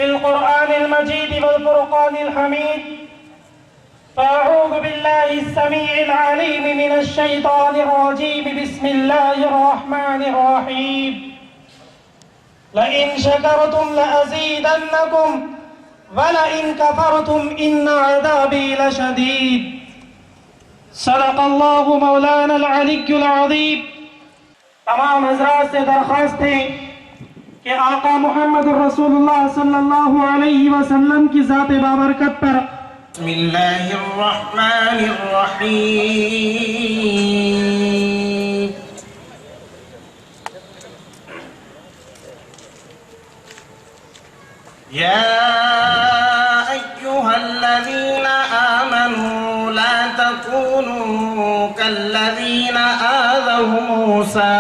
Fill कुरआनिल मजीद वल फुरक़ानिल हमीद। अऊज़ु बिल्लाहिस समीइल अलीम मिनश शैतानिर रजीम। बिस्मिल्लाहिर रहमानिर रहीम। Line शकरतुम लअज़ीदन्नकुम वलइन कफरतुम इन्न अज़ाबी लशदीद। सदक़ल्लाहु मौलानल अलिय्युल अज़ीम। तमाम हज़रात से दरख्वास्त है कि आका मोहम्मद रसूलुल्लाह सल्लल्लाहु अलैहि वसल्लम की ज़ात बाबरकत पर बिस्मिल्लाहिर्रहमानिर्रहीम। या अय्युहल्लज़ीना आमनू ला तकूनू कल्लज़ीना आज़व मूसा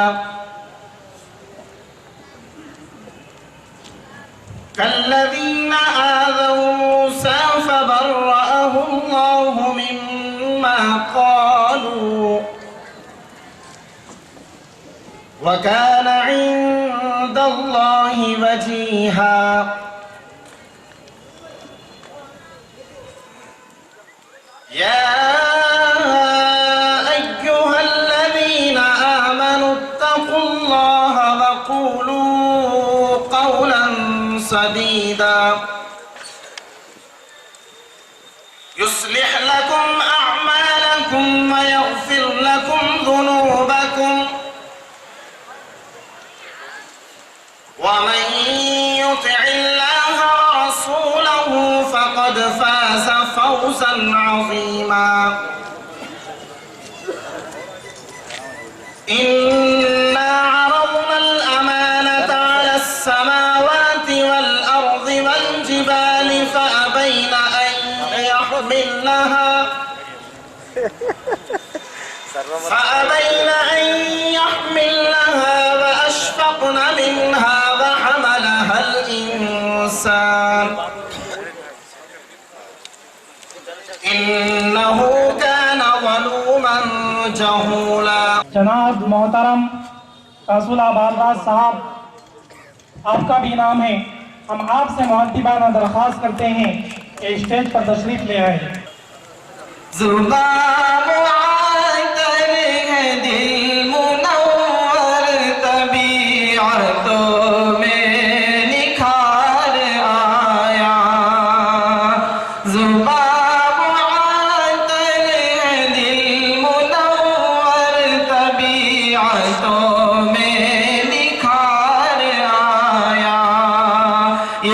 फबर्रअहु अल्लाहु मिम्मा क़ालू वकान इंदल्लाहि वजीहा। या अय्युहल्लज़ीना आमनू इत्तक़ुल्लाह वक़ूलू क़ौलन सदीदा युस्लिह लकुम अअमालकुम व यग़फिर लकुम ज़ुनूबकुम व मन युति'िल्लाह व रसूलहु फ़क़द फ़ाज़ फ़ौज़न अज़ीमा। इन्ना अरज़ना अल-अमानता अला अस्समावाति वल अर्ज़ि वल जिबालि फ़अबैन अन यहमिलनहा व अशफ़क़न मिन्हा व हमलहा अल-इंसान इन्नहु कान ज़लूमन जहूला। जनाब मोहतरम कासूला बालराज साहब, आपका भी नाम है। हम आपसे मुअद्दिबाना दरख्वास्त करते हैं कि स्टेज पर तशरीफ ले आए। ज़ुबान आतर है दिल मुनव्वर तबीअतों में निखार आया। ज़ुबान आतर है दिल मुनव्वर तबीअतों में निखार आया। ये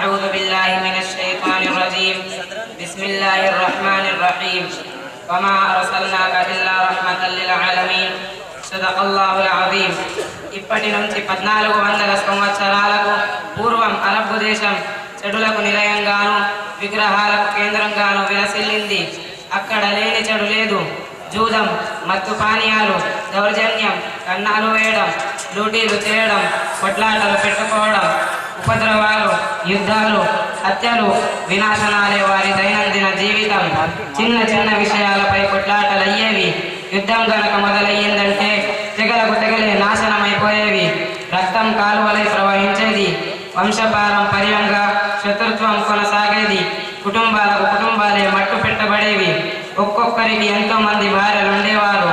अऊज़ु बिल्लाहि मिनश शैतानिर रजीम। बिस्मिल्लाहिर रहमानिर रहीम। वमा अरसलनाका इल्ला रहमतल लिल आलमीन। सदक़ल्लाहुल अज़ीम। ఇప్పటి నుంచి 1400 సంవత్సరాలకు పూర్వం అరబ్ దేశం చెడులకు నిలయంగాను విగ్రహాలకు కేంద్రంగాను విలసిల్లింది. అక్కడ లేని చెడు లేదు. జూదం, మత్తు పానీయాలు, దౌర్జన్యం, కన్నాలు వేయడం, లూటీలు చేయడం, కొట్లాటలు పెట్టుకోవడం, ఉపద్రవాలు, యుద్ధాలు, హత్యలు, వినాశనాలే వారి దైనందిన జీవితం. చిన్న చిన్న విషయాలపై కొట్లాటలయ్యేవి. యుద్ధం గనక మొదలయ్యిందంటే తెగలకు తెగలే నాశనమైపోయేవి. రక్తం కాలువలై ప్రవహించేది. వంశపారంపర్యంగా శత్రుత్వం కొనసాగేది. కుటుంబాలే మట్టు పెట్టబడేవి. ఒక్కొక్కరికి ఎంతో మంది భార్యలు ఉండేవారు.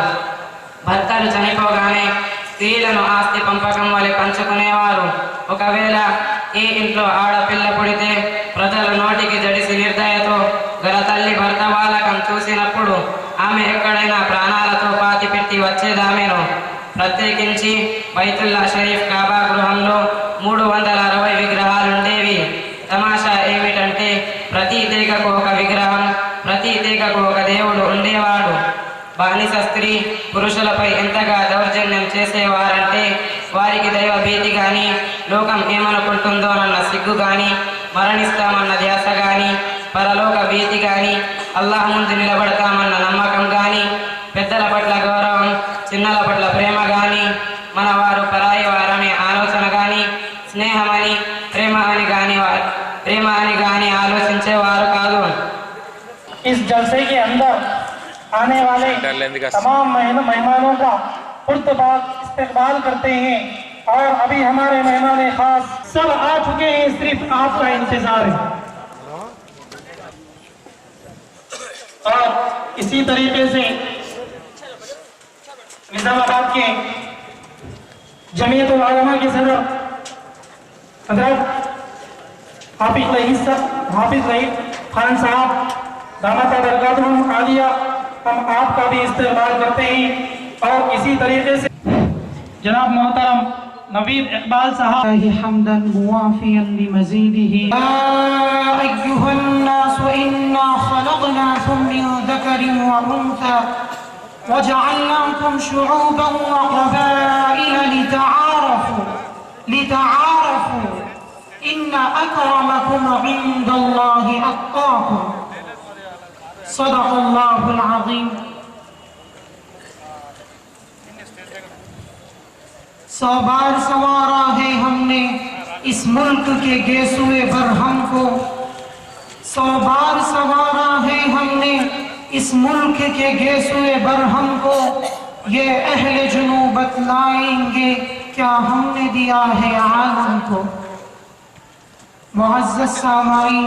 భర్తలు చనిపోగానే స్త్రీలను ఆస్తి పంపకం వలె పంచుకునేవారు. ఒకవేళ ఈ ఇంట్లో ఆడపిల్ల పుడితే ప్రజల నోటికి జడిసి నిర్దయతో గల తల్లి భర్త బాలకం చూసినప్పుడు ఆమె ఎక్కడైనా ప్రాణాలతో పాతిపెట్టి వచ్చేదామెను. ప్రత్యేకించి బైతుల్లా షరీఫ్ కాబా గృహంలో 360 విగ్రహాలుండేవి. తమాషా ఏమిటంటే ప్రతి తీగకు ఒక విగ్రహం, ప్రతి తీగకు ఒక దేవుడు ఉండేవాడు. బానిస స్త్రీ పురుషులపై ఎంతగా దౌర్జన్యం చేసేవారంటే వారికి దైవ భీతి కానీ, లోకం ఏమనుకుంటుందోనన్న సిగ్గు కానీ, మరణిస్తామన్న ధ్యాస కానీ, పరలోక భీతి కానీ, అల్లాహ్ ముందు నిలబడతామన్న నమ్మకం కానీ, పెద్దల పట్ల గౌరవం, చిన్నల పట్ల ప్రేమ కానీ, మన వారు పరాయి వారనే ఆలోచన కానీ, స్నేహమని ప్రేమ అని కానీ ఆలోచించేవారు కాదు. इस जलसे के अंदर आने वाले तमाम मेहमानों का पुरतबाक इस्तकबाल करते हैं और अभी हमारे मेहमान खास सब आ चुके हैं, सिर्फ आपका इंतजार है। और इसी तरीके से निजामाबाद के जमीयतुल उलमा के सदर हजरत हाफिज रहीम खान साहब दामत बरकातुहुम आलिया, हम आपका भी इस्तेमाल करते हैं। और इसी तरीके से जनाब मोहतरम नवीद इकबाल साहब हम्दन मुआफियन लिमज़ीदिही या अय्युहन नास इन्ना खलक़नाकुम मिन ज़करिन व उन्सा वजअलनाकुम शुऊबन व क़बाइल लितआरफू इन्ना अक्रमकुम इंदल्लाहि अत्क़ाकुम सदक़ल्लाहुल अज़ीम। सौ बार संवारा है हमने इस मुल्क के गेसुए बरहम को, 100 बार संवारा है हमने इस मुल्क के गेसुए बरहम को, ये अहले जुनू बतलाएंगे क्या हमने दिया है आलम को। मुअज़्ज़ज़ सामाईन,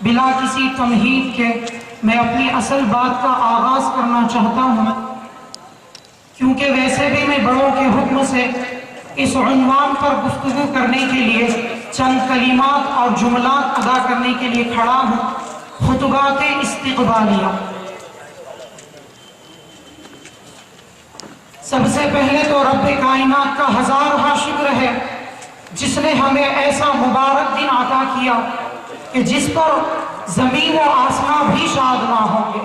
बिला किसी तमहीद के मैं अपनी असल बात का आगाज करना चाहता हूँ, क्योंकि वैसे भी मैं बड़ों के हुक्म से इस उन्वान पर गुफ्तगू करने के लिए चंद कलिमात और जुमलात अदा करने के लिए खड़ा हूँ। खुतबाते इस्तिक़बालिया। सबसे पहले तो रब्बे कायनात का हज़ारों शुक्र है जिसने हमें ऐसा मुबारक दिन अता किया कि जिस पर ज़मीन व आसमां भी शादना होंगे,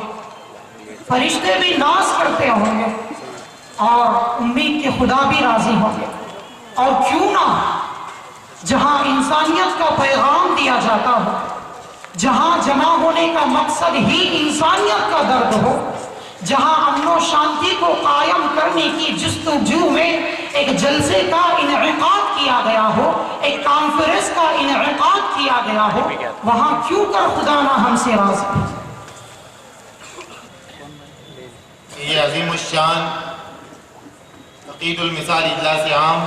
फरिश्ते भी नाज करते होंगे और उम्मीद के खुदा भी राजी होंगे। और क्यों ना जहां इंसानियत का पैगाम दिया जाता हो, जहां जमा होने का मकसद ही इंसानियत का दर्द हो, जहां अमन शांति को कायम करने की जुस्तजू में एक जलसे का इनेकाद किया गया हो, एक कॉन्फ्रेंस का इनेकाद किया गया हो, वहां क्यों कर खुदा ना हमसे राज़ी। ये अज़ीमुश्शान अक़ीदुल मिसाल इजलास आम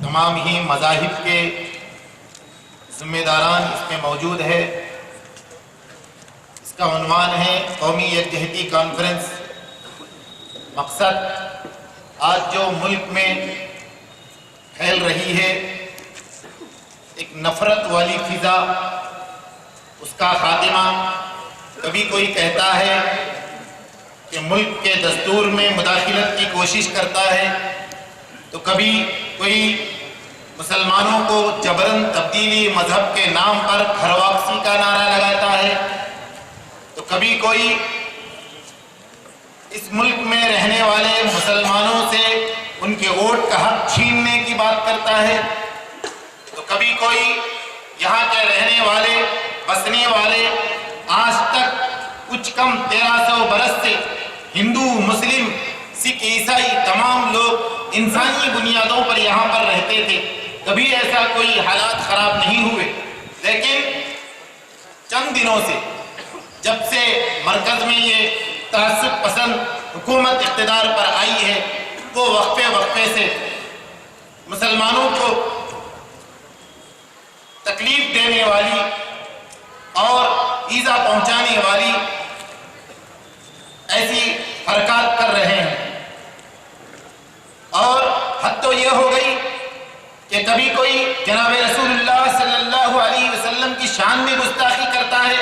तमाम ही मज़ाहिब के ज़िम्मेदारान इसमें मौजूद है। इसका उन्वान है कौमी यकजहती कॉन्फ्रेंस। मकसद आज जो मुल्क में फैल रही है एक नफ़रत वाली फिज़ा, उसका खात्मा। कभी कोई कहता है कि मुल्क के दस्तूर में मुदाखिलत की कोशिश करता है, तो कभी कोई मुसलमानों को जबरन तब्दीली मजहब के नाम पर घर वापसी का नारा लगाता है, तो कभी कोई इस मुल्क में रहने वाले मुसलमानों से उनके वोट का हक छीनने की बात करता है, तो कभी कोई यहाँ के रहने वाले, बसने वाले आज तक कुछ कम 1300 बरस से हिंदू, मुस्लिम, सिख, ईसाई तमाम लोग इंसानी बुनियादों पर यहाँ पर रहते थे। कभी ऐसा कोई हालात खराब नहीं हुए। लेकिन चंद दिनों से, जब से मरकज में ये तअस्सुब पसंद हुकूमत इक़्तिदार पर आई है, वो वक्फे वक्फे से मुसलमानों को तकलीफ देने वाली और ईज़ा पहुंचाने वाली ऐसी हरकत कर रहे हैं। और हद तो ये हो गई कि कभी कोई जनाब रसूलुल्लाह सल्लल्लाहु अलैहि वसल्लम की शान में गुस्ताखी करता है,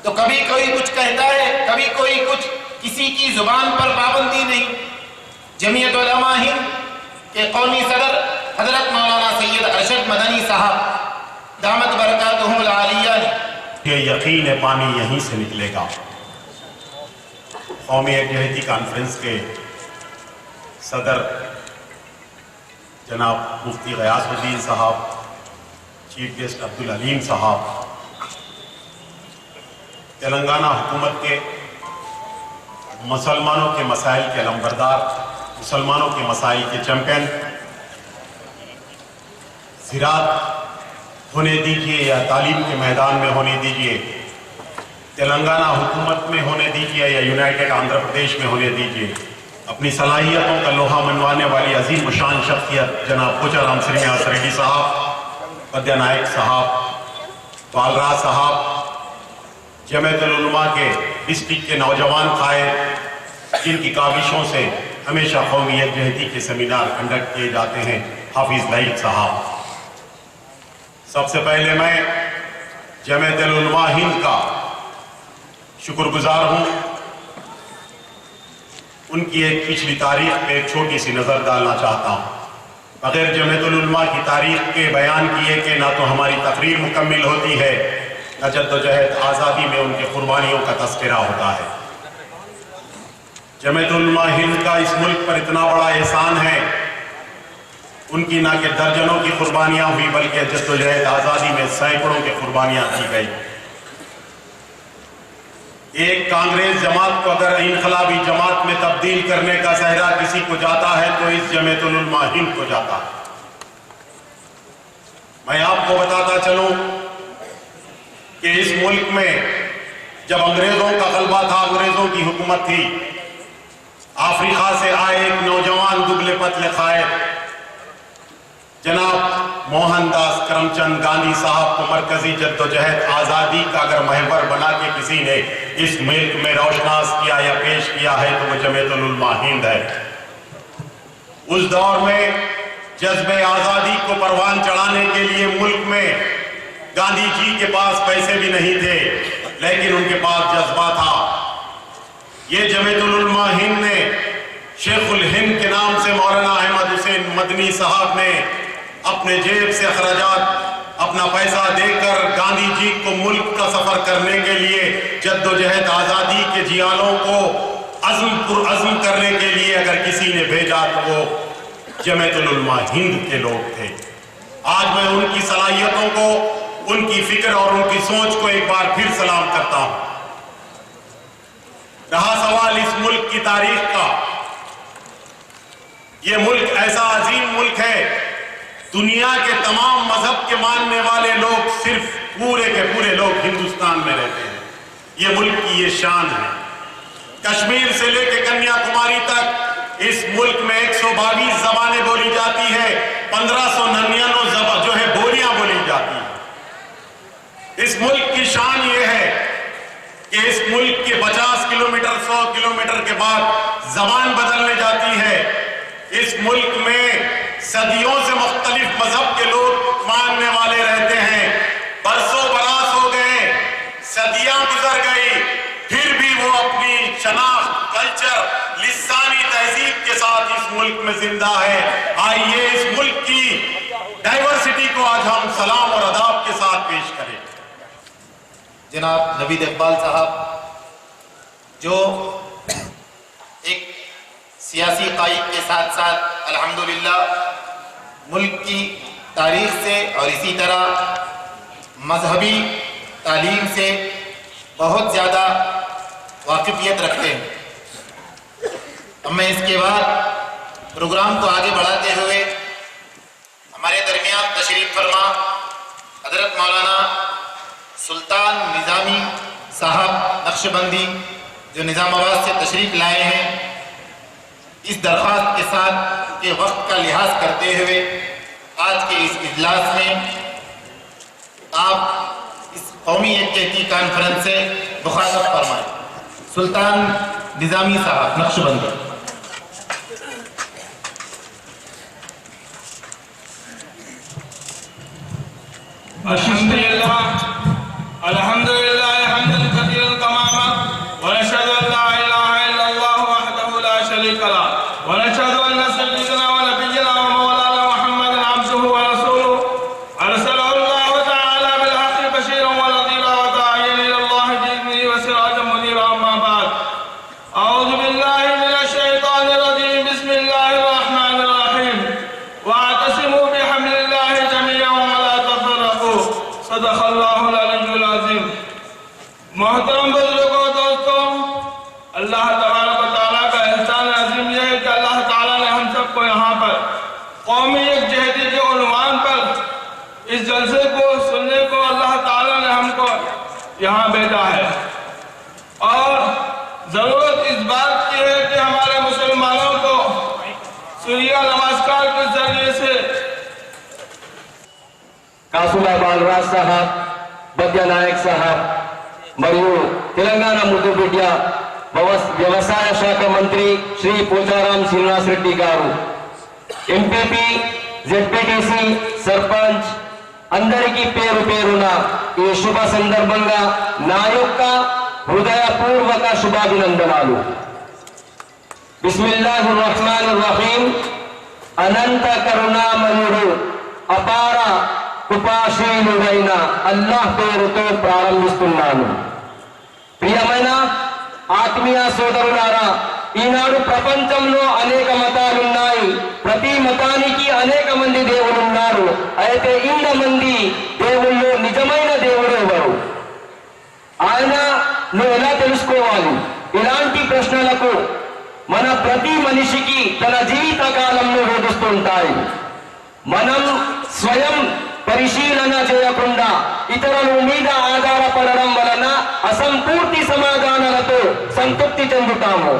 तो कभी कोई कुछ कहता है, कभी कोई कुछ, किसी की जुबान पर पाबंदी नहीं। जमीयत उलमा हिंद के कौमी सदर हजरत मौलाना सैयद अरशद मदनी साहब दामत बरकातुहुल आलिया ने ये यकीन है पानी यहीं से निकलेगा। कौमी यकजहती कॉन्फ्रेंस के सदर जनाब मुफ्ती गयासुद्दीन साहब, चीफ गेस्ट अब्दुल अलीम साहब, तेलंगाना हुकूमत के मुसलमानों के मसाइल के अलमबरदार, मुसलमानों के मसाइल के चैंपियन, ज़राअत होने दीजिए या तालीम के मैदान में होने दीजिए, तेलंगाना हुकूमत में होने दीजिए या यूनाइटेड आंध्र प्रदेश में होने दीजिए, अपनी सलाहियतों का लोहा मनवाने वाली अजीम शान शख्सियत जनाब पोचाराम श्रीनिवास रेड्डी साहब, पद्या नायक साहब, बालराज साहब, जमीयतुल उलमा के डिस्ट्रिक्ट के नौजवान कायद, जिनकी काविशों से हमेशा कौमी यकजहती के सेमिनार कंडक्ट किए जाते हैं, हाफिज लईक साहब। सबसे पहले मैं जमीयतुल उलमा हिंद का शुक्रगुजार हूँ। उनकी एक पिछली तारीख पे एक छोटी सी नज़र डालना चाहता हूँ। बगैर जमीयतुल उलमा की तारीख के बयान किए कि ना तो हमारी तकरीर मुकम्मिल होती है, न जद्दोजहद आज़ादी में उनके कुर्बानियों का तस्करा होता है। जमीयतुल उलमा हिंद का इस मुल्क पर इतना बड़ा एहसान है, उनकी ना कि दर्जनों की कुर्बानियाँ हुई, बल्कि जद्दोजहद आज़ादी में सैकड़ों की कुर्बानियाँ की गई। एक कांग्रेस जमात को अगर इनकलाबी जमात में तब्दील करने का सहरा किसी को जाता है तो इस जमीयतुल उलमा हिंद को जाता है। मैं आपको बताता चलूं कि इस मुल्क में जब अंग्रेजों का गलबा था, अंग्रेजों की हुकूमत थी, अफ्रीका से आए एक नौजवान दुबले पतले कायद जनाब मोहनदास करमचंद गांधी साहब को मरकजी जद्दोजहद आज़ादी का अगर महवर बना के किसी ने इस मुल्क में रोशनास किया या पेश किया है तो वो जमीयतुल उलमा हिंद है। उस दौर में जज्बे आज़ादी को परवान चढ़ाने के लिए मुल्क में गांधी जी के पास पैसे भी नहीं थे, लेकिन उनके पास जज्बा था। ये जमीयतुल उलमा हिंद ने शेखुल हिंद के नाम से मौलाना अहमद हुसैन मदनी साहब ने अपने जेब से अखराजात अपना पैसा देकर गांधी जी को मुल्क का सफर करने के लिए, जद्दोजहद आज़ादी के जियालों को अज़्म करने के लिए अगर किसी ने भेजा तो वो जमीयतुल उलमा हिंद के लोग थे। आज मैं उनकी सलाहियतों को, उनकी फिक्र और उनकी सोच को एक बार फिर सलाम करता हूं। रहा सवाल इस मुल्क की तारीख का, यह मुल्क ऐसा अजीम मुल्क है, दुनिया के तमाम मजहब के मानने वाले लोग, सिर्फ पूरे के पूरे लोग हिंदुस्तान में रहते हैं। ये मुल्क की ये शान है। कश्मीर से लेकर कन्याकुमारी तक इस मुल्क में 122 जबानें बोली जाती है, 1599 जो है बोलियां बोली जाती है। इस मुल्क की शान ये है कि इस मुल्क के 50 किलोमीटर 100 किलोमीटर के बाद जबान बदलने जाती है। इस मुल्क में सदियों से मुख्तलिफ मजहब के लोग मानने वाले रहते हैं। बरसों बरास हो गए, सदियां गुजर गई, फिर भी वो अपनी शनाख्त, कल्चर, लिसानी तहजीब के साथ इस मुल्क में जिंदा है। आइए इस मुल्क की डाइवर्सिटी को आज हम सलाम और अदाब के साथ पेश करें। जनाब नवीद इकबाल साहब जो एक सियासी कायद के साथ साथ अल्हम्दुलिल्लाह मुल्क की तारीख से और इसी तरह मजहबी तालीम से बहुत ज़्यादा वाकिफियत रखते हैं। अब मैं इसके बाद प्रोग्राम को आगे बढ़ाते हुए हमारे दरमियान तशरीफ़ फरमा हज़रत मौलाना सुल्तान निज़ामी साहब नक्शबंदी जो निज़ामाबाद से तशरीफ़ लाए हैं, इस दरख्वास्त के साथ के वक्त का लिहाज करते हुए आज के इस इजलास में आप इस कौमी यकजहती कॉन्फ्रेंस से मुखातब फरमाएं। सुल्तान निज़ामी साहब नक्शबंदी। अल्हम्दुलिल्लाह हम्दन कसीरन कमा व नशहदु अन ला इलाहा इल्लल्लाह वहदहु ला शरीका ला व नशहदु अन्न सय्यदना व नबियना व मौलाना मुहम्मदन अब्दुहु व रसूलुहु अरसलहु अल्लाहु तआला बिल हक़्क़ि बशीरन व नज़ीरा व दाइयन इलल्लाहि बिइज़निहि व सिराजन मुनीरा। अम्मा बाद, अऊज़ु बिल्लाहि मिनश शैतानिर रजीम। बिस्मिल्लाहिर रहमानिर रहीम। वअतसिमू बिहब्लिल्लाहि जमीअन व ला तफर्रक़ू। सदक़ल्लाहुल अलीयुल अज़ीम। मोहतरम बुजुर्गों, दोस्तों, अल्लाह तबारक व तआला का एहसान अजीम यह है कि अल्लाह ताला ने हम सबको यहाँ पर कौमी यकजहती के उन्वान पर इस जलसे को सुनने को अल्लाह ताला ने हमको यहाँ भेजा है। और ज़रूरत इस बात की है कि हमारे मुसलमानों को सूर्या नमस्कार के जरिए से కాసులా బాలరాజ్ సాహబ్, బద్య నాయక్ సాహబ్ మరియు తెలంగాణ ముద్దు బిడ్డ వ్యవసాయ శాఖ మంత్రి శ్రీ పోచారం శ్రీనివాస్ రెడ్డి గారు, ఎంపీపీ, జెడ్పీటీసీ, సర్పంచ్ అందరికీ పేరు పేరున ఈ శుభ సందర్భంగా నా యొక్క హృదయపూర్వక శుభాభినందనాలు। బిస్మిల్లాహిర్ రహ్మానిర్ రహీం। అనంత కరుణామయుడు అపార కృపాశీలుడైన అల్లాహ్ పేరుతో ప్రారంభిస్తున్నాను। ప్రియమైన ఆత్మీయ సోదరులారా, ఈనాడు ప్రపంచంలో అనేక మతాలున్నాయి, ప్రతి మతానికి అనేక మంది దేవులున్నారు। అయితే ఇంతమంది దేవుళ్ళు నిజమైన దేవుడు ఎవరు, ఆయన నువ్వు ఎలా తెలుసుకోవాలి? ఇలాంటి ప్రశ్నలకు మన ప్రతి మనిషికి తన జీవిత కాలంలో వేధిస్తుంటాయి। మనం స్వయం పరిశీలన చేయకుండా ఇతరుల మీద ఆధారపడడం వలన అసంపూర్తి సమాధానాలతో సంతృప్తి చెందుతాము।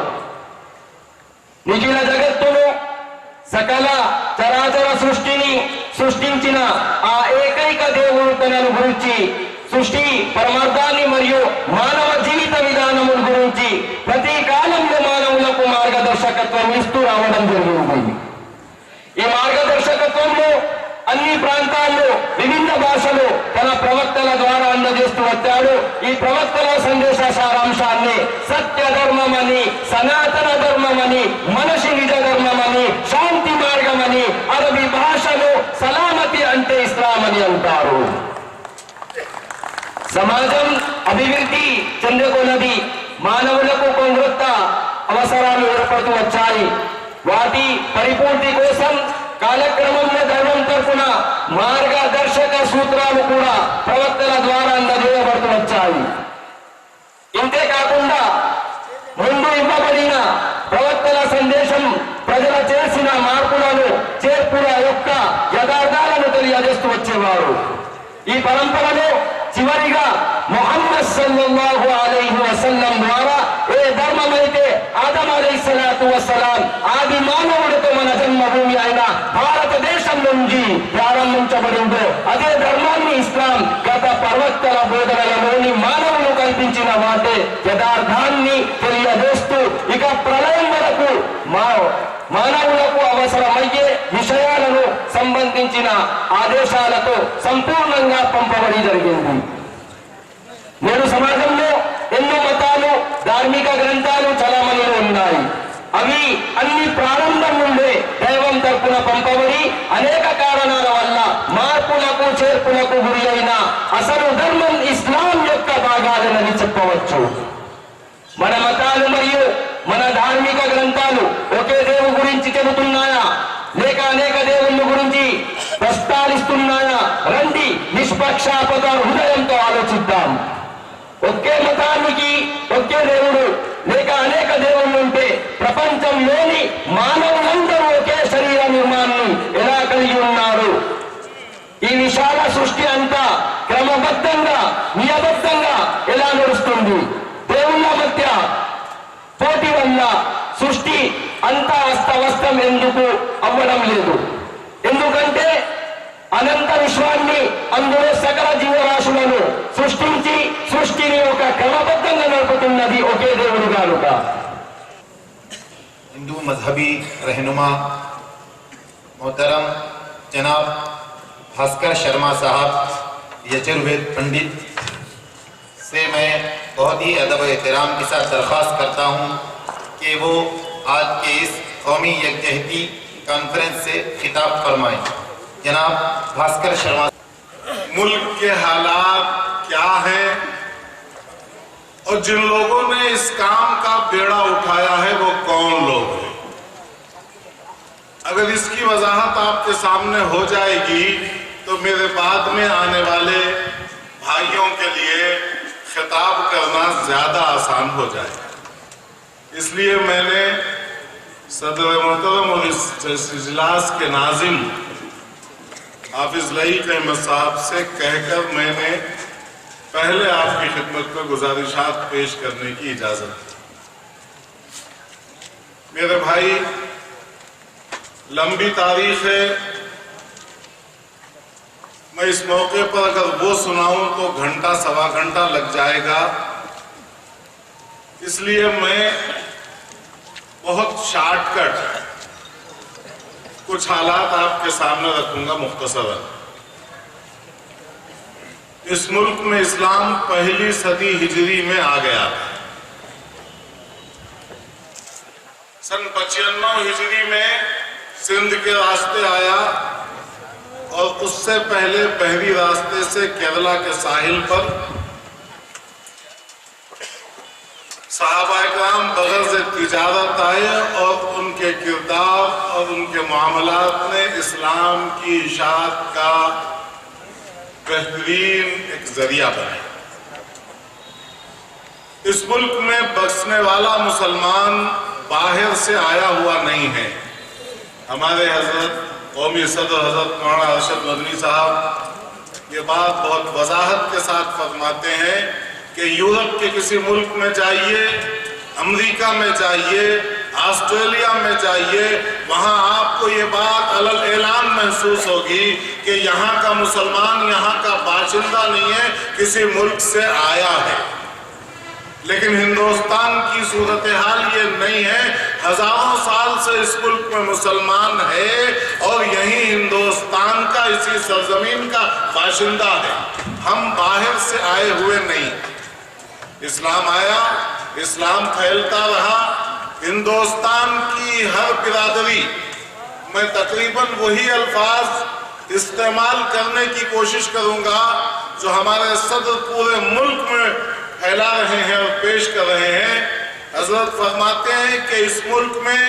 నిఖిల జగత్తును సకల చరాచర సృష్టిని సృష్టించిన ఆ ఏకైక దేవుడు తనను గురించి, సృష్టి పరమార్థాన్ని మరియు మానవ జీవిత విధానముల గురించి ప్రతి కాలంలో మానవులకు మార్గదర్శకత్వం ఇస్తూ రావడం జరిగింది। ఈ మార్గదర్శకత్వంలో అన్ని ప్రాంతాల్లో వివిధ భాషలు తన ప్రవక్తల ద్వారా అందజేస్తూ వచ్చాడు। ఈ ప్రవక్తల సందేశ సారాంశాన్ని సత్య ధర్మమని, సనాతన ధర్మమని, మనిషి నిజ ధర్మమని, శాంతి మార్గమని, అరబీ భాషలో సలామతి అంటే ఇస్లాం అని అంటారు। సమాజం అభివృద్ధి చెందుకున్నది, మానవులకు కొంత అవసరాలు ఏర్పడుతూ వచ్చాయి। వాటి పరిపూర్తి కోసం కాలక్రమంలో ధర్మం తరఫున మార్గదర్శక సూత్రాలు కూడా ప్రవక్తల ద్వారా అందజేయబడుతూ వచ్చాయి। ఇంతేకాకుండా ముందు ఇవ్వబడిన ప్రవక్తల సందేశం ప్రజల చేసిన మార్పులను, చేర్పుల యొక్క యథార్థాలను తెలియజేస్తూ వచ్చేవారు। ఈ పరంపరలో చివరిగా ముహమ్మద్ సల్లల్లాహు అలైహి వసల్లం ద్వారా ఏ ధర్మమైతే ఆదం అలైహిస్సలాతు వస్సలాం ఆది మానవుడితో మన జన్మభూమి అయిన భారతదేశం నుంచి ప్రారంభించబడిందో అదే ధర్మాన్ని ఇస్లాం గత ప్రవక్తల బోధనలలోని మానవులు కల్పించిన వాటే యథార్థాన్ని తెలియజేస్తూ ఇక ప్రళయం వరకు మానవులకు అవసరమయ్యే విషయాలను సంబంధించిన ఆదేశాలతో సంపూర్ణంగా పంపబడి జరిగింది। నేడు సమాజంలో ఎన్నో మతాలు, ధార్మిక గ్రంథాలు చలామణిలో ఉన్నాయి। అవి అన్ని ప్రారంభం నుండే దైవం తరపున పంపబడి అనేక కారణాల వల్ల మార్పులకు, చేర్పులకు గురి అయిన అసలు ధర్మం ఇస్లాం యొక్క భాగాలనని చెప్పవచ్చు। మన మతాలు మరియు మన ధార్మిక గ్రంథాలు ఒకే దేవుని గురించి చెబుతున్నాయా, లేక అనేక దేవుళ్ళ గురించి ప్రస్తావిస్తున్నాయా? రండి నిష్పక్షపాత హృదయంతో ఆలోచిద్దాం. ఒకే మతానికి ఒకే దేవుడు లేక అనేక దేవుళ్ళు ఉంటే ప్రపంచంలోని మానవులందరూ ఒకే శరీర నిర్మాణాన్ని ఎలా కలిగి ఉన్నారు? ఈ విశాల సృష్టి అంతా క్రమబద్ధంగా నియబద్ధంగా ఎలా నడుస్తుంది? దేవుళ్ళ మధ్య పోటీ వల్ల సృష్టి అంతా అస్తవస్తం ఎందుకు అవ్వడం లేదు? ఎందుకంటే అనంత విశ్వాన్ని అందులో సకల జీవరాశులను సృష్టించి సృష్టిని ఒక క్రమబద్ధంగా నడుపుతున్నది ఒకే దేవుడు కనుక. हिंदू मजहबी रहनुमा मोहतरम जनाब भास्कर शर्मा साहब यजुर्वेद पंडित से मैं बहुत ही अदब एहतराम के साथ दरख्वास्त करता हूँ कि वो आज के इस कौमी यकजहती कॉन्फ्रेंस से खिताब फरमाएं। जनाब भास्कर शर्मा। मुल्क के हालात क्या हैं और जिन लोगों ने इस काम का बेड़ा उठाया है वो कौन लोग हैं? अगर इसकी वजाहत आपके सामने हो जाएगी तो मेरे बाद में आने वाले भाइयों के लिए खिताब करना ज्यादा आसान हो जाएगा। इसलिए मैंने सदर मोहतरम और इस इजलास के नाजिम हाफिज लईक अहमद साहब से कहकर मैंने पहले आपकी खिदमत में गुजारिशात पेश करने की इजाजत दी। मेरे भाई, लंबी तारीख है, मैं इस मौके पर अगर वो सुनाऊं तो घंटा सवा घंटा लग जाएगा। इसलिए मैं बहुत शॉर्टकट कुछ हालात आपके सामने रखूंगा मुख्तसरन। इस मुल्क में इस्लाम पहली सदी हिजरी में आ गया था। सन 95 हिजरी में सिंध के रास्ते आया और उससे पहले बहरी रास्ते से केरला के साहिल पर सहाबा-ए-किराम बगैर से तिजारत आए और उनके किरदार और उनके मामलात ने इस्लाम की इशाअत का बेहतरीन एक जरिया बने। इस मुल्क में बसने वाला मुसलमान बाहर से आया हुआ नहीं है। हमारे हजरत कौमी सदर हजरत मौलाना अरशद मदनी साहब ये बात बहुत वजाहत के साथ फरमाते हैं कि यूरोप के किसी मुल्क में जाइए, अमेरिका में जाइए, ऑस्ट्रेलिया में जाइए, वहां आपको ये बात अलग ऐलान महसूस होगी कि यहाँ का मुसलमान यहाँ का बाशिंदा नहीं है, किसी मुल्क से आया है। लेकिन हिंदुस्तान की सूरत हाल ये नहीं है। हजारों साल से इस मुल्क में मुसलमान है और यही हिंदुस्तान का, इसी सरजमीन का बाशिंदा है। हम बाहर से आए हुए नहीं। इस्लाम आया, इस्लाम फैलता रहा। हिंदुस्तान की हर बिरादरी, मैं तकरीबन वही अल्फाज इस्तेमाल करने की कोशिश करूंगा जो हमारे सदर पूरे मुल्क में फैला रहे हैं और पेश कर रहे हैं। हजरत फरमाते हैं कि इस मुल्क में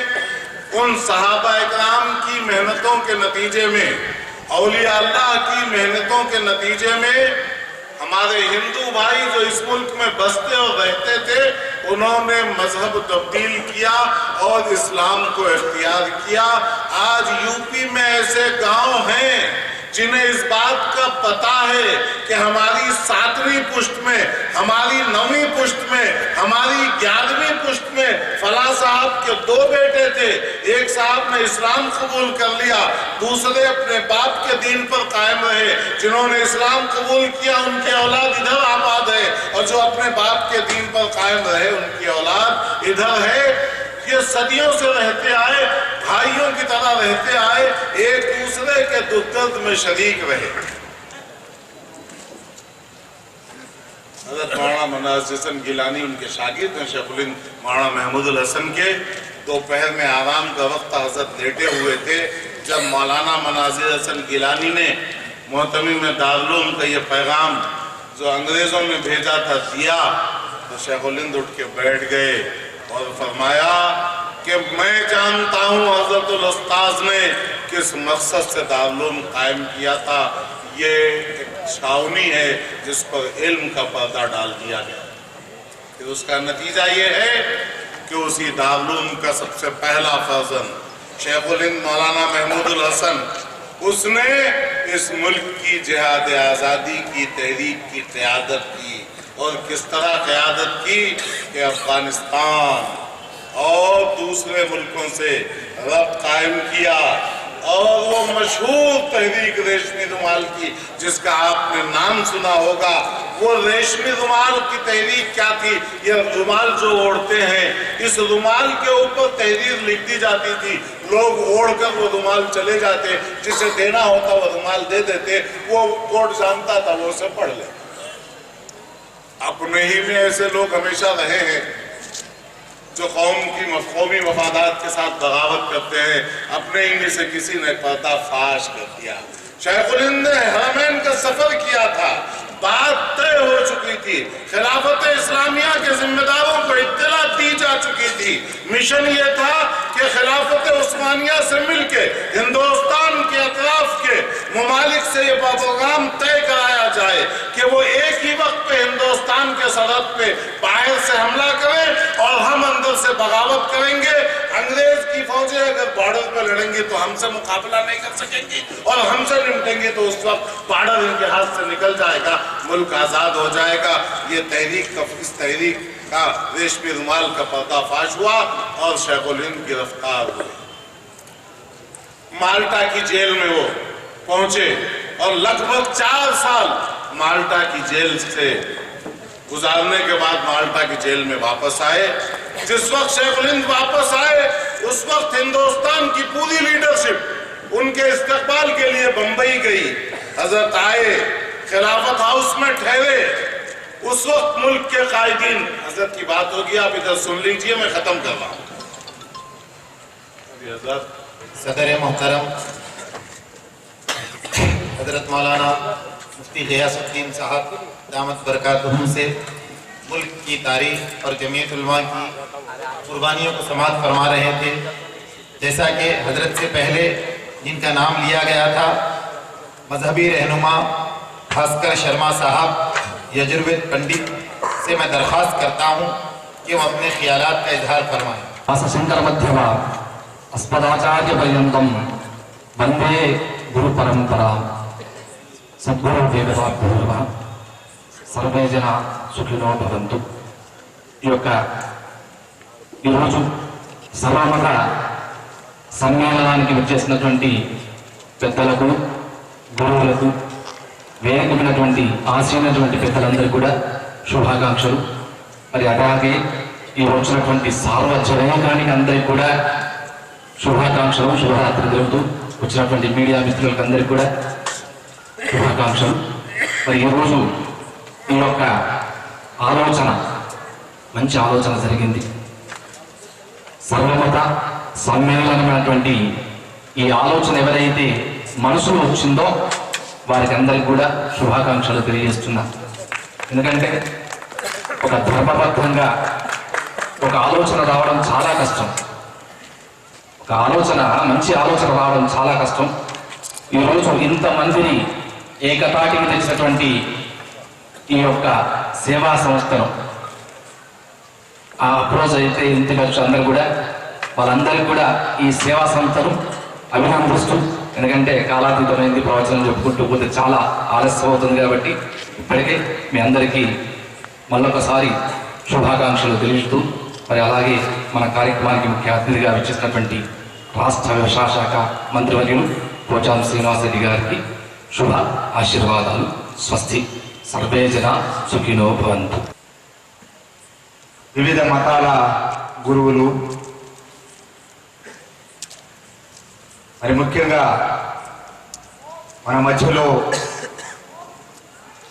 उन सहाबा-ए-किराम की मेहनतों के नतीजे में, औलिया अल्लाह की मेहनतों के नतीजे में हमारे हिंदू भाई जो इस मुल्क में बसते और रहते थे, उन्होंने मजहब तब्दील किया और इस्लाम को इख्तियार किया। आज यूपी में ऐसे गांव हैं जिन्हें इस बात का पता है कि हमारी 7वीं पुश्त में, हमारी 9वीं पुश्त में, हमारी 11वीं पुश्त में फला साहब के 2 बेटे थे। एक साहब ने इस्लाम कबूल कर लिया, दूसरे अपने बाप के दीन पर कायम रहे। जिन्होंने इस्लाम कबूल किया उनके औलाद इधर आबाद है और जो अपने बाप के दीन पर कायम रहे उनकी औलाद इधर है। ये सदियों से रहते आए, भाइयों की तरह रहते आए, एक दूसरे के दुख दर्द में शरीक रहे। हज़रत मौलाना मनाज़िर हसन गिलानी उनके शागिर्द हैं, शेखुलिंद मौलाना महमूदुल हसन के। दोपहर में आराम का वक्त हज़रत लेटे हुए थे जब मौलाना मनाज़िर हसन गिलानी ने मोहतमी में दारुल का ये पैगाम जो अंग्रेजों ने भेजा था दिया, तो शेखुलिंद उठ के बैठ गए और फरमाया कि मैं जानता हूँ हज़रतुल उस्ताद ने किस मकसद से दारुल कायम किया था, ये एक छावनी है जिस पर इल्म का पर्दा डाल दिया गया। फिर उसका नतीजा ये है कि उसी दारुल का सबसे पहला फर्जंद शेखुल हिंद मौलाना महमूदुल हसन, उसने इस मुल्क की जिहाद आज़ादी की तहरीक की क़यादत की। और किस तरह क़यादत की कि अफगानिस्तान और दूसरे मुल्कों से रब्त कायम किया। और वो मशहूर तहरीक रेशमी रुमाल की, जिसका आपने नाम सुना होगा। वो रेशमी रुमाल की तहरीक क्या थी? ये रुमाल जो ओढ़ते हैं, इस रुमाल के ऊपर तहरीर लिख दी जाती थी। लोग ओढ़कर वो रुमाल चले जाते, जिसे देना होता वो रुमाल दे देते, वो कोर्ट जानता था, वो उसे पढ़ ले। अपने ही में ऐसे लोग हमेशा रहे हैं जो कौमी मफादात के साथ बगावत करते हैं। अपने ही में से किसी ने पर्दाफाश कर दिया। शेखुल हिंद ने हरमैन का सफर किया था, बात तय हो चुकी थी, खिलाफत इस्लामिया के जिम्मेदारों को इत्तला दी जा चुकी थी। मिशन ये था कि खिलाफत उस्मानिया से मिलके हिंदुस्तान के अतराफ के ममालिक से ये प्रोग्राम तय कराया जाए कि वो एक ही वक्त पे हिंदुस्तान के सरहद पे बाहर से हमला करें और हम अंदर से बगावत करेंगे। अंग्रेज की फौजें अगर बॉर्डर पर लड़ेंगी तो हमसे मुकाबला नहीं कर सकेंगी, और हमसे निपटेंगे तो उस वक्त बॉर्डर इनके हाथ से निकल जाएगा, मुल्क आजाद हो जाएगा। ये इस तहरीक का रेशमी रुमाल का पर्दाफाश हुआ और शेखुल हिंद गिरफ्तार हुए। माल्टा की जेल में वो पहुंचे और लगभग 4 साल माल्टा की जेल से गुजारने के बाद माल्टा की जेल में वापस आए। जिस वक्त शेखुल हिंद वापस आए, उस वक्त हिंदुस्तान की पूरी लीडरशिप उनके इस्तकबाल के लिए बंबई गई। हजरत आए, खिलाफत हाउस में ठहरे। उस वक्त मुल्क के कायदीन, हजरत की बात होगी, आप इधर सुन लीजिए, मैं खत्म कर रहा हूं। सदर मोहतरम हजरत मौलाना मुफ्ती गियासुद्दीन साहब दामत बरकातुहू से मुल्क की तारीख और जमीयत उलमा की कुर्बानियों को समाअत फरमा रहे थे। जैसा कि हजरत से पहले जिनका नाम लिया गया था, मजहबी रहनुमा भास्कर शर्मा साहब यजुर्वेद पंडित से मैं दरख्वास्त करता हूँ कि वो अपने ख्यालात का इजहार फरमाएं। आसशंकर मध्यमा अस्मदाचार्य पर्यंतम वंदे गुरु परंपरा सद्गुरु देवताभ्यो नमः। सर्वे जन సుఖినో భవంతు। ఈరోజు సర్వమత సమ్మేళనానికి వచ్చేసినటువంటి పెద్దలకు, గురువులకు, వేదికమైనటువంటి ఆశీనటువంటి పెద్దలందరికీ కూడా శుభాకాంక్షలు। మరి అలాగే ఈ వచ్చినటువంటి సార్వజనీకానికి అందరికీ కూడా శుభాకాంక్షలు, శుభరాత్రి తెలుపుతూ వచ్చినటువంటి మీడియా మిత్రులకు అందరికీ కూడా శుభాకాంక్షలు। మరి ఈరోజు ఈ యొక్క ఆలోచన, మంచి ఆలోచన జరిగింది। సర్వమత సమ్మేళనమైనటువంటి ఈ ఆలోచన ఎవరైతే మనసులో వచ్చిందో వారికి అందరికి కూడా శుభాకాంక్షలు తెలియజేస్తున్నా। ఎందుకంటే ఒక ధర్మబద్ధంగా ఒక ఆలోచన రావడం చాలా కష్టం, ఒక ఆలోచన, మంచి ఆలోచన రావడం చాలా కష్టం। ఈరోజు ఇంతమందిని ఏకతాటికి తెచ్చినటువంటి ఈ యొక్క సేవా సంస్థను ఆ అప్రోచ్ అయితే ఇంతకొచ్చు అందరూ కూడా, వాళ్ళందరికీ కూడా ఈ సేవా సంస్థను అభినందిస్తూ, ఎందుకంటే కాలాతీతమైంది ప్రవచనం చెప్పుకుంటూ పోతే చాలా ఆలస్యం అవుతుంది కాబట్టి ఇప్పటికే మీ అందరికీ మళ్ళొకసారి శుభాకాంక్షలు తెలియజేస్తూ, మరి అలాగే మన కార్యక్రమానికి ముఖ్య అతిథిగా విచ్చేసినటువంటి రాష్ట్ర వ్యవసాయ శాఖ మంత్రివర్యులు పోచారం శ్రీనివాస్ రెడ్డి గారికి శుభ ఆశీర్వాదాలు। స్వస్తి, సర్వే జన సుఖినో భవంతు। వివిధ మతాల గురువులు, మరి ముఖ్యంగా మన మధ్యలో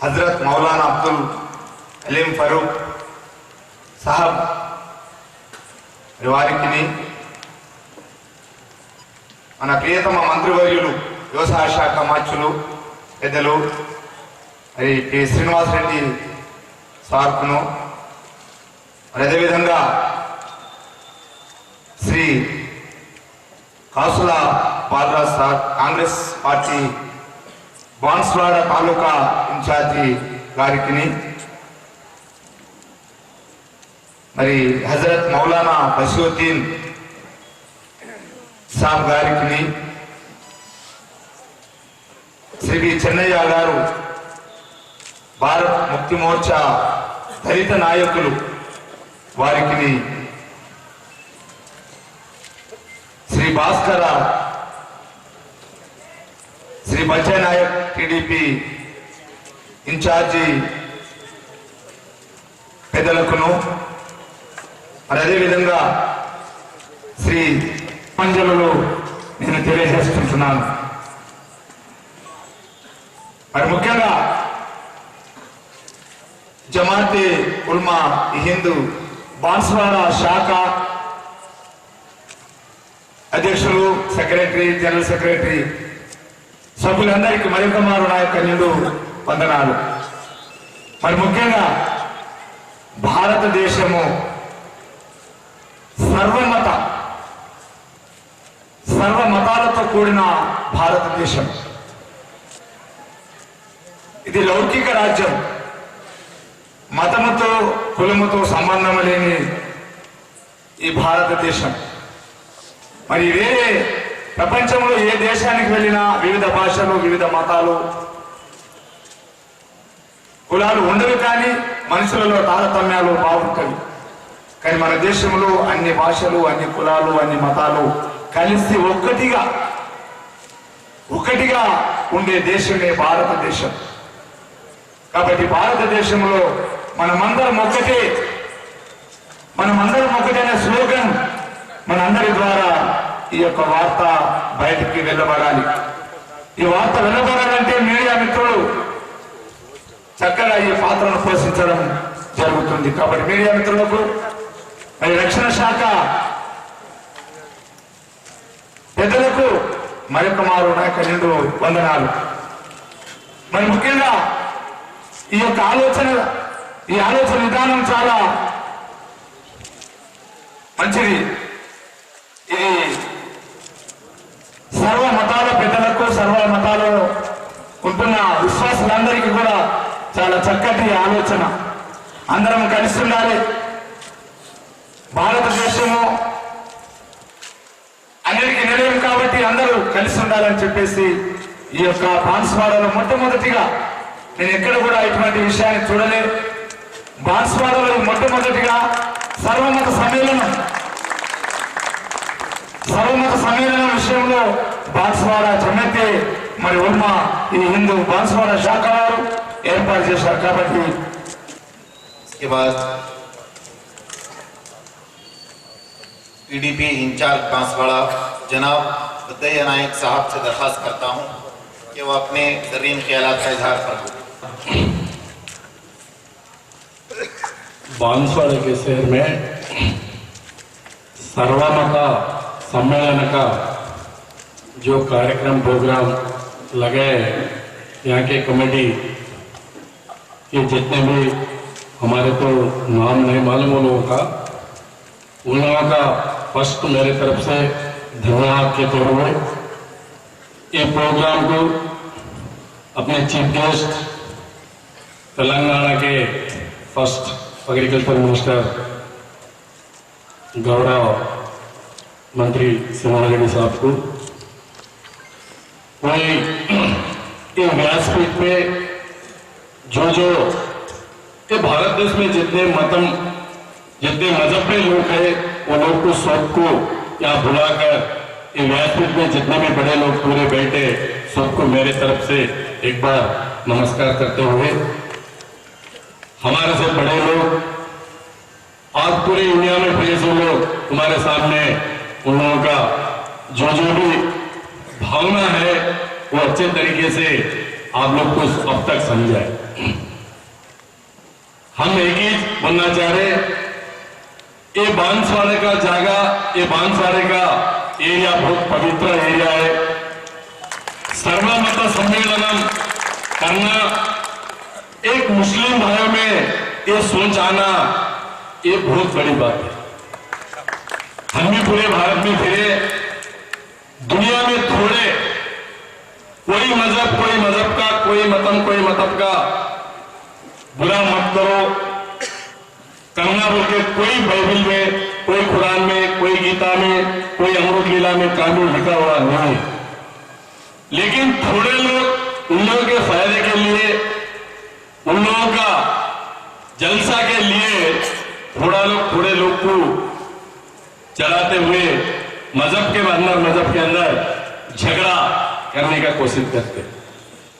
హజరత్ మౌలానా అబ్దుల్ అలీం ఫరూక్ సాహబ్ వారికి, మన ప్రియతమ మంత్రివర్యులు వ్యవసాయ శాఖ మంత్రులు పెద్దలు మరి టి శ్రీనివాస్ రెడ్డి సార్కును, మరి అదేవిధంగా శ్రీ కాసుల బాలరాజ్ సార్, కాంగ్రెస్ పార్టీ బాన్స్వాడ తాలూకా ఇన్ఛార్జి గారికి, మరి హజరత్ మౌలానా బషీరుద్దీన్ సాబ్ గారికి, శ్రీ వి చెన్నయ్య గారు భారత్ ముక్తి మోర్చా దళిత నాయకులు వారికి, శ్రీ భాస్కర, శ్రీ బచ్చయ్య నాయక్ టీడీపీ ఇన్ఛార్జి పెద్దలకును, మరి అదేవిధంగా శ్రీ పంజలు నేను తెలియజేస్తుంటున్నాను. మరి ముఖ్యంగా జమాతే ఉల్మా హిందూ బాన్స్వాడ శాఖ అధ్యక్షులు, సెక్రటరీ, జనరల్ సెక్రటరీ, సభ్యులందరికీ మరొక మారు నా యొక్క నిండు వందనాలు. మరి ముఖ్యంగా భారతదేశము సర్వ మతాలతో కూడిన భారతదేశం. ఇది లౌకిక రాజ్యం. మతముతో కులముతో సంబంధం లేని ఈ భారతదేశం. మరి వేరే ప్రపంచంలో ఏ దేశానికి వెళ్ళినా వివిధ భాషలు, వివిధ మతాలు, కులాలు ఉండవు, కానీ మనుషులలో తారతమ్యాలు బాగుంటాయి. కానీ మన దేశంలో అన్ని భాషలు, అన్ని కులాలు, అన్ని మతాలు కలిసి ఒక్కటిగా ఉండే దేశమే భారతదేశం. కాబట్టి భారతదేశంలో మనమందరం ఒక్కటే అనే స్లోగన్ మనందరి ద్వారా ఈ యొక్క వార్త బయటికి వెళ్ళబడాలి. ఈ వార్త వెళ్ళబడాలంటే మీడియా మిత్రులు చక్కగా ఈ పాత్రను పోషించడం జరుగుతుంది. కాబట్టి మీడియా మిత్రులకు, మరి రక్షణ శాఖ పెద్దలకు మరొక మారు నా యొక్క నిండు వందనాలు. మరి ముఖ్యంగా ఈ యొక్క ఆలోచన విధానం చాలా మంచిది. ఇది సర్వ మతాల పెద్దలకు, సర్వ మతాలలో ఉంటున్న విశ్వాసులందరికీ కూడా చాలా చక్కటి ఆలోచన. అందరం కలిసి ఉండాలి. భారతదేశము అందరికీ నిలయం కాబట్టి అందరూ కలిసి ఉండాలని చెప్పేసి ఈ యొక్క బాన్స్వాడలో మొట్టమొదటిగా, నేను ఎక్కడ కూడా ఇటువంటి విషయాన్ని చూడలేదు, బాన్స్వాడలో మొట్టమొదటిగా సర్వమత సమ్మేళనం విషయంలో బాన్స్వాడ జమతే మరి ఉల్మా ఈ హిందూ బాన్స్వాడ శాఖ వారు ఏర్పాటు చేశారు. కాబట్టి इसके बाद पीडीपी इंचार्ज बांसवाड़ा जनाब बद्दय्य नायक साहब से दरख्वास्त करता हूं कि वो अपने ज़रीन ख्यालात का इजहार फरमाएं। बांसवाड़ा के शहर में सर्वमता सम्मेलन का जो कार्यक्रम प्रोग्राम लगे, यहाँ के कमेटी के जितने भी हमारे तो नाम नहीं मालूम उन लोगों का फर्स्ट मेरे तरफ से धन्यवाद कहते हुए ये प्रोग्राम को अपने चीफ गेस्ट तेलंगाना के फर्स्ट एग्रीकल्चर मिनिस्टर गौरव मंत्री श्रीनिवास रेड्डी साहब को, वही ये व्यासपीठ पे जो ये भारत देश में जितने मजहब के लोग हैं वो लोग को सबको यहाँ बुलाकर ये व्यासपीठ में जितने भी बड़े लोग पूरे बैठे सबको मेरे तरफ से एक बार नमस्कार करते हुए, हमारे से बड़े लोग आज पूरी इंडिया में प्रेस लोग तुम्हारे सामने उन लोगों का जो भी भावना है वो अच्छे तरीके से आप लोग को अब तक समझाए। हम एक ही बनना चाह रहे, ये बांसवाड़े का जगह, ये बांसवाड़े का एरिया बहुत पवित्र एरिया है। सर्वमत सम्मेलन करना, एक मुस्लिम भाइयों में ये सोच आना, ये बहुत बड़ी बात है। हम भी पूरे भारत में फिरे, दुनिया में थोड़े, कोई मजहब का, कोई मतम का बुरा मत करो करना बोल के कोई बाइबल में, कोई कुरान में, कोई गीता में, कोई अमृत लीला में कानून लिखा हुआ नहीं। लेकिन थोड़े लोग उन लोगों के फायदे के लिए, उन लोगों का जलसा के लिए थोड़े लोग को चलाते हुए मजहब के अंदर झगड़ा करने का कोशिश करते।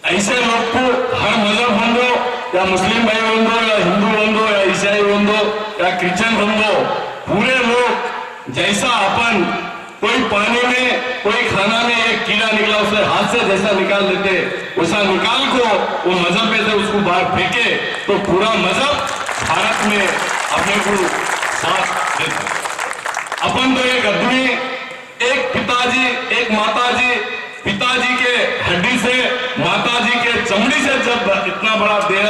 ऐसे लोग को हर मजहब होंगे, या मुस्लिम भाई होंगे, या हिंदू होंगे, या ईसाई होंगे, या क्रिश्चियन होंगे, पूरे लोग जैसा अपन कोई पानी में, कोई खाना में एक कीड़ा निकला उसे हाथ से जैसा निकाल देते, वैसा निकाल को वो मजहब में से उसको बाहर फेंके तो पूरा मजहब भारत में अपने को साथ देते। अपन तो एक आदमी, एक पिताजी, एक माताजी, पिताजी के हड्डी से, माताजी के चमड़ी से जब इतना बड़ा देह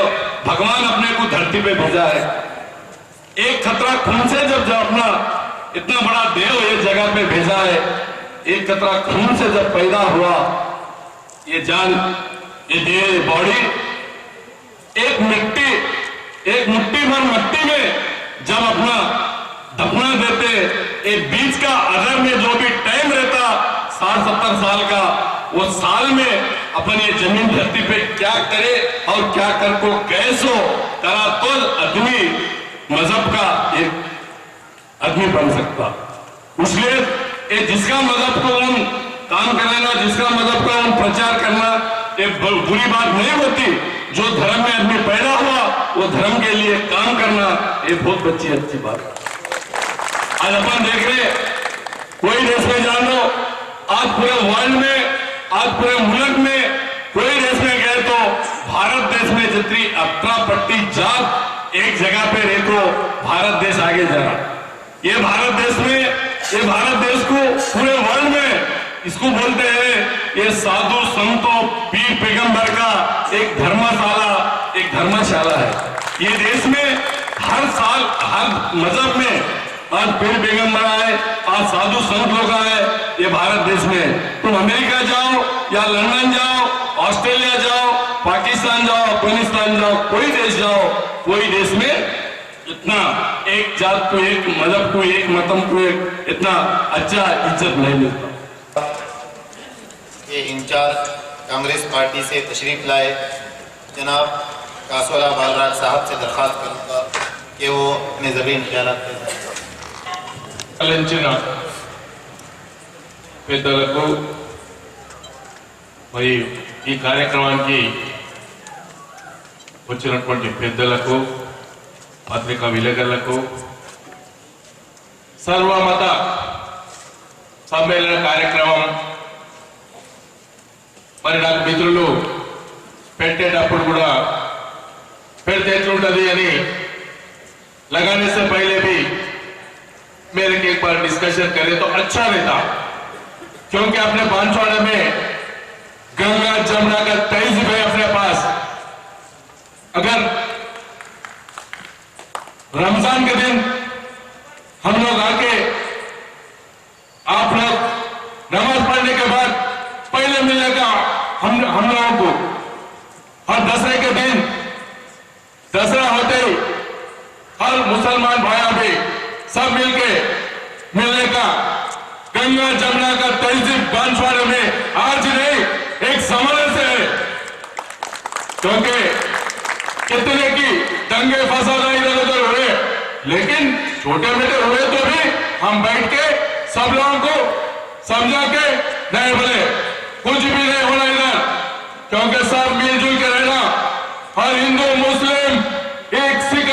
भगवान अपने को धरती पे भेजा है, एक खतरा खून से जब अपना इतना बड़ा देह ये जगह पे भेजा है, एक खतरा खून से जब पैदा हुआ ये जान, ये देह, बॉडी, एक मुट्ठी भर मिट्टी में जब अपना दफना देते, एक बीच का अगर में जो भी टाइम रहता 60-70 साल का, वो साल में अपन ये जमीन धरती पे क्या करे और क्या कर को कैसो करा तो आदमी मजहब का एक आदमी बन सकता। इसलिए ये जिसका मजहब को हम काम करना, जिसका मजहब का हम प्रचार करना, ये बुरी बात नहीं होती। जो धर्म में आदमी पैदा हुआ वो धर्म के लिए काम करना ये बहुत अच्छी बात। आज अपन देख रहे, कोई देश में जान लो, आज पूरे वर्ल्ड में, आज पूरे मुल्क में कोई देश में गए तो भारत देश में जितनी 18% जात एक जगह पे रहे तो भारत देश आगे जा रहा। ये भारत देश में, ये भारत देश को पूरे वर्ल्ड में इसको बोलते हैं ये साधु संतों पीर पैगंबर का एक धर्मशाला है। ये देश में हर साल हर मजहब में आज पीर पैगंबर आए, आज साधु संत लोग आए ये भारत देश में। तुम अमेरिका जाओ या लंदन जाओ, ऑस्ट्रेलिया जाओ, पाकिस्तान जाओ, अफगानिस्तान जाओ, कोई देश जाओ, कोई देश में इतना एक जात को, एक मजहब को, एक मतम को एक इतना अच्छा इज्जत नहीं मिलता। ये इंचार्ज कांग्रेस पार्टी से तशरीफ लाए जनाब कासोला बालराज साहब से दरख्वास्त करूंगा कि वो अपने ज़मीन ख्यालात పెద్దలకు మరి ఈ కార్యక్రమానికి వచ్చినటువంటి పెద్దలకు, పత్రికా విలేకరులకు, సర్వమత సమ్మేళన కార్యక్రమం మరి నాకు మిత్రులు పెట్టేటప్పుడు కూడా పెడితే ఎట్లుంటది అని लगाने से पहले भी मेरे के एक बार डिस्कशन करें तो अच्छा रहता, क्योंकि अपने बांसवाड़ा में गंगा जमुना का तहजीब है अपने पास। अगर रमजान के दिन हम लोग आके आप लोग नमाज पढ़ने के बाद पहले मिलेगा हम लोगों को, और दसरे के दिन दसरा होते ही हर मुसलमान भाइयों भी सब मिलके मिलने का गंगा जमुना का तहजीब बांसवाड़े में आज नहीं एक जमाने से है। क्योंकि कितने की दंगे फसाद इधर उधर हुए, लेकिन छोटे बेटे हुए तो भी हम बैठ के सब लोगों को समझा के नहीं बोले कुछ भी नहीं होना इधर, क्योंकि सब मिलजुल के रहना, हर हिंदू मुस्लिम एक सिख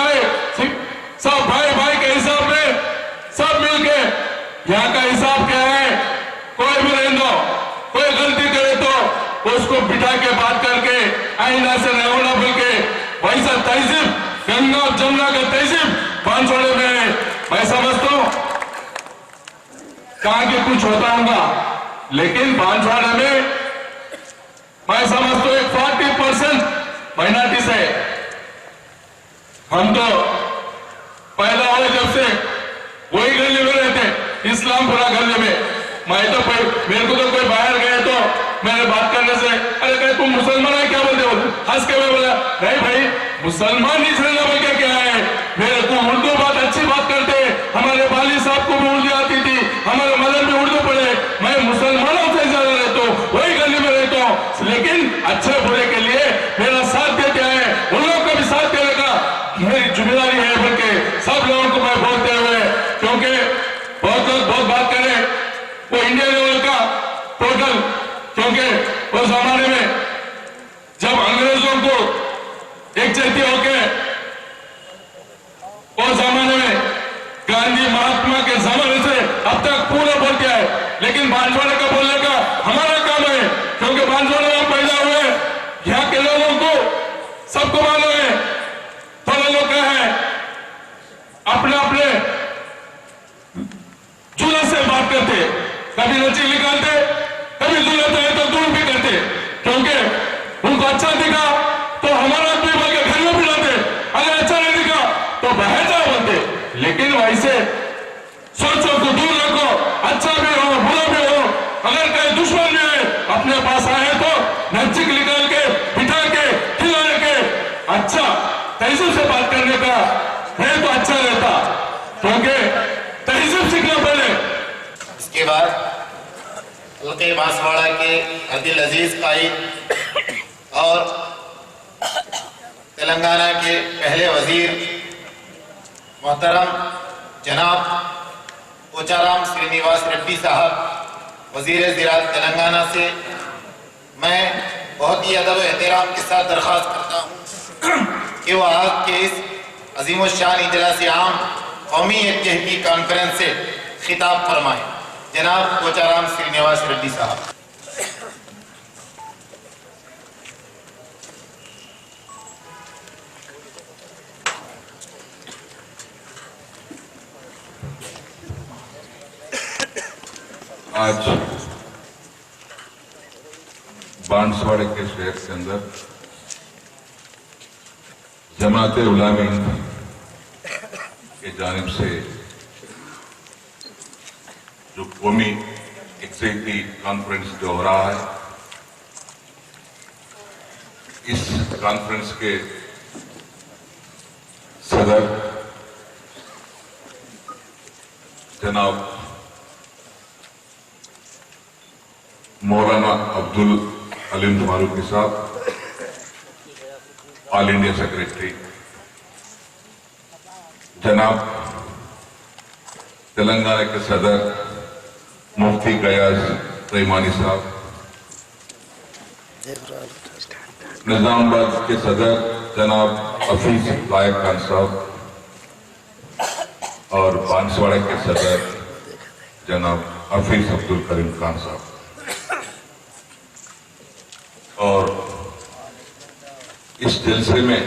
सब भाई भाई के हिसाब में सब मिलके यहाँ का हिसाब क्या है, कोई भी रहने दो, कोई गलती करे तो उसको बिठा के बात करके आईना से नहीं होना बोल के वैसा तहजीब गंगा जमुना का तहजीब बांसवाड़े में है। मैं समझता हूँ कहा कि कुछ होता होगा, लेकिन बांसवाड़े में मैं समझता हूँ 40% माइनॉरिटी से हम तो पैदा हुए जब से वही गले में रहते, इस्लामपुरा गले में। मैं तो मेरे को तो हंस के मैं बोला नहीं भाई मुसलमान नहीं छेड़ना बोल के क्या है, मेरे को उर्दू बात अच्छी बात करते, हमारे वाली साहब को भी उर्दू आती थी, हमारे मदर भी उर्दू पढ़े, मैं मुसलमानों से ज्यादा रहता हूँ, वही गली में रहता हूँ, लेकिन अच्छे बुरे के लिए मेरा साथ देते हैं, उन लोगों का भी साथ देने का मेरी जिम्मेदारी है बोल के सब लोगों को मैं बोलते हुए, क्योंकि बहुत लोग बहुत बात करें वो इंडिया लेवल का टोटल, क्योंकि उस जमाने में जब अंग्रेजों को एक चेती होके उस जमाने में गांधी महात्मा के जमाने से अब तक पूरा बोल गया है, लेकिन बांसवाड़े का बोलने का हमारा काम है, क्योंकि बांसवाड़े में पैदा हुए, यहाँ के लोगों को सबको मालूम है, थोड़े लोग क्या है अपने अपने जुलूस से बात करते, कभी नची निकालते, कभी जुलूस है तो दूर भी करते, क्योंकि उनको अच्छा दिखा तो हमारा आदमी बोल के घर में भी लाते, अगर अच्छा नहीं दिखा तो बाहर जाओ बोलते, लेकिन वैसे सोचो को दूर रखो, अच्छा भी हो बुरा भी हो, अगर कोई दुश्मन भी है अपने पास आए तो नजदीक निकाल के बिठा के खिलाने के अच्छा तहजीब से बात करने का है तो अच्छा रहता, क्योंकि तहजीब सीखना पड़े। इसके बाद हल्के बांसवाड़ा के अब्दुल अजीज कायद और तेलंगाना के पहले वजीर मोहतरम जनाब पोचाराम श्रीनिवास रेड्डी साहब वजीर ज़राअत तेलंगाना से मैं बहुत ही अदब एहतराम के साथ दरख्वास्त करता हूँ कि वो आज के इस अजीम शान इजलास आम कौमी यकजहती कॉन्फ्रेंस से खिताब फरमाएं। जनाब पोचाराम श्रीनिवास रेड्डी साहब। आज बांसवाड़े के शहर के अंदर जमाते उलामा हिंद के जानिब से जो कौमी यकजहती कॉन्फ्रेंस जो हो रहा है, इस कॉन्फ्रेंस के सदर जनाब मौलाना अब्दुल अलीम फारूकी साहब, ऑल इंडिया सेक्रेटरी, जनाब तेलंगाना के सदर मुफ्ती गयास रहमानी साहब, निजामाबाद के सदर जनाब हफीज लायक खान साहब और बांसवाड़ा के सदर जनाब हफीज अब्दुल करीम खान साहब, और इस जलसे में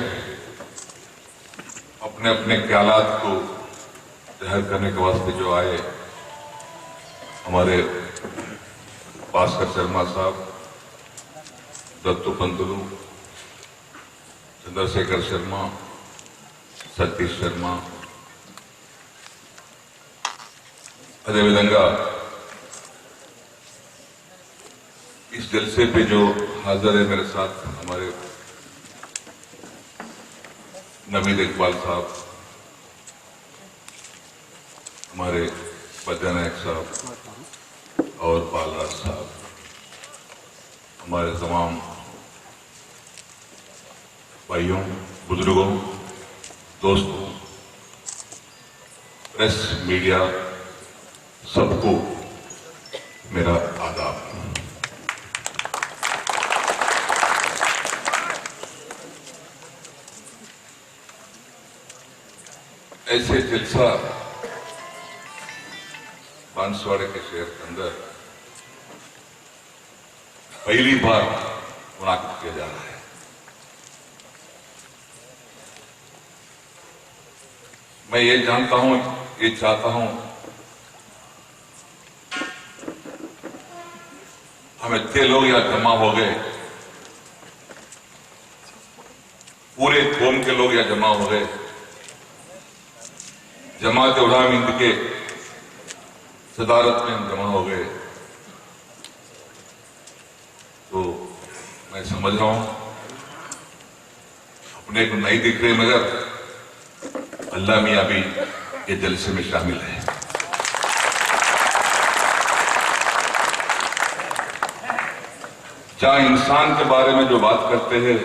अपने अपने ख्यालात को जाहिर करने के वास्ते जो आए हमारे भास्कर शर्मा साहब, दत्तू पंतुलू, चंद्रशेखर शर्मा, सतीश शर्मा, अदे विधंगा इस जलसे पे जो हाजिर है मेरे साथ हमारे नवीद इकबाल साहब, हमारे बद्दा नायक साहब और बालराज साहब, हमारे तमाम भाइयों, बुजुर्गों, दोस्तों, प्रेस मीडिया, सबको मेरा आदाब। ऐसे जलसा बांसवाड़े के शहर के अंदर पहली बार मुनाकिद किया जा रहा है। मैं ये जानता हूं, ये चाहता हूं, हम इतने लोग यहां जमा हो गए, पूरे कौम के लोग यहां जमा हो गए, जमात उलामा हिंद के सदारत में हम जमा हो गए, तो मैं समझ रहा हूं उन्हें को नहीं दिख रहे, मगर अल्लाह मियां भी ये जलसे में शामिल है। जहां इंसान के बारे में जो बात करते हैं,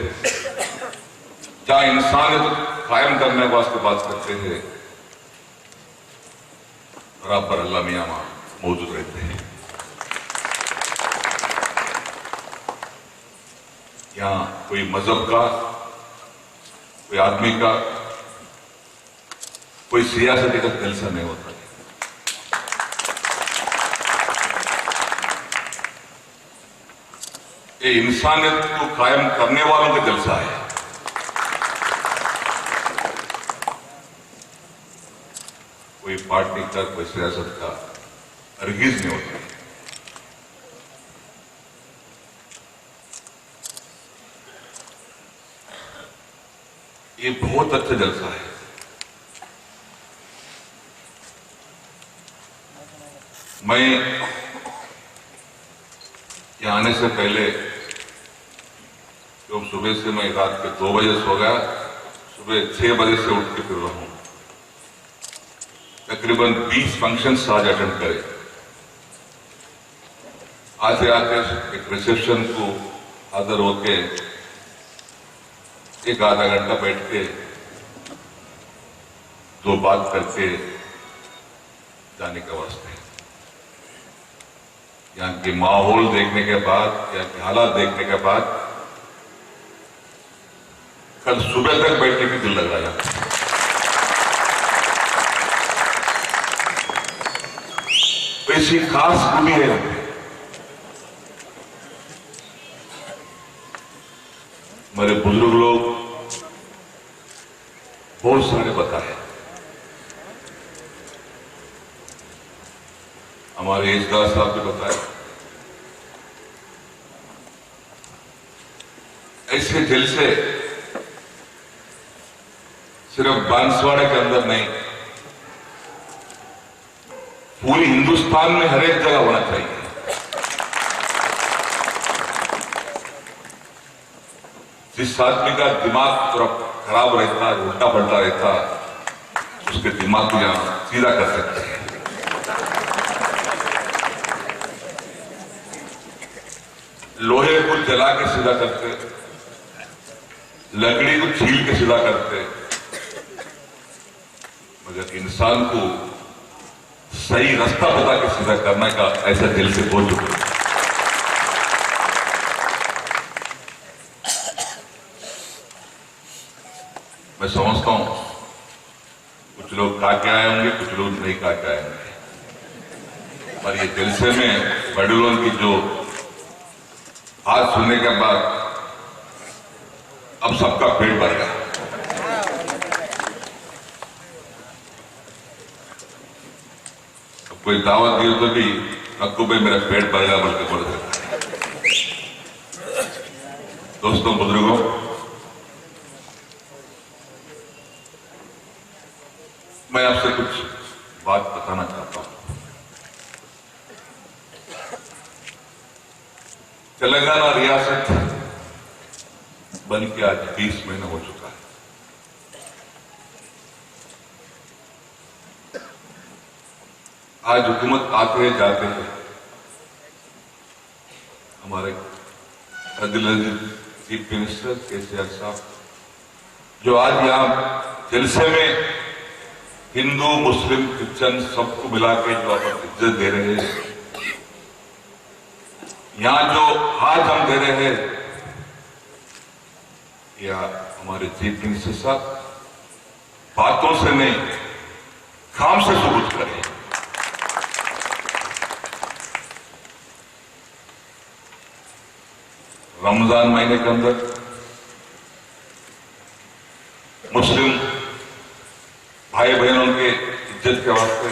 जहां इंसानियत कायम करने वास्ते बात करते हैं, बराबर अल्लाह मियां मौजूद रहते हैं। यहां कोई मजहब का, कोई आदमी का, कोई सियासती का जलसा नहीं होता। ये इंसानियत को कायम करने वालों का जलसा है। कोई पार्टी का, कोई सियासत का हरगिज नहीं होता। ये बहुत अच्छा जलसा है। मैं यहाँ आने से पहले, जो सुबह से मैं रात के 2 बजे सो गया, सुबह 6 बजे से उठ के फिर रहा हूं। तकरीबन 20 फंक्शंस आज अटेंड करे। आते आते एक रिसेप्शन को हाजिर होके एक आधा घंटा बैठ के 2 बात करके जाने का वास्ते। यहाँ के माहौल देखने के बाद, यहाँ के हालात देखने के बाद कल सुबह तक बैठने की दिल लग रहा है। ऐसी खास खूबी है हमारे बुजुर्ग लोग बहुत सारे बताए। हमारे इजदार साहब भी बताए। ऐसे जलसे सिर्फ बांसवाड़े के अंदर नहीं, पूरे हिंदुस्तान में हर एक जगह होना चाहिए। जिस आदमी का दिमाग थोड़ा खराब रहता, उल्टा पलटा रहता, उसके दिमाग को यहां सीधा कर सकते हैं। लोहे को जला के सीधा करते, लकड़ी को छील के सीधा करते, मगर इंसान को सही रास्ता बता के सीधा करने का ऐसा दिल से हो चुका है। मैं समझता हूं कुछ लोग खा के आए होंगे, कुछ लोग नहीं खा के आए होंगे, पर ये जलसे में बड़े की जो बात सुनने के बाद अब सबका पेट भर गया। अब कोई दावत दी तो भी नक्कू भाई मेरा पेट भर गया बल्कि बढ़ गया। दोस्तों, बुजुर्गों, मैं आपसे कुछ बात बताना चाहता हूं। तेलंगाना रियासत बन के आज 20 महीना हो चुका है। आज हुकूमत आते हैं, जाते हैं। हमारे चीफ मिनिस्टर केसीआर साहब जो आज यहां जलसे में हिंदू, मुस्लिम, क्रिश्चियन सबको मिला के जो आप इज्जत दे रहे हैं, यहां जो हाथ हम दे रहे हैं, या हमारे चीफ मिनिस्टर साहब बातों से नहीं काम से सबूत करें। रमजान महीने के अंदर मुस्लिम भाई बहनों के इज्जत के वास्ते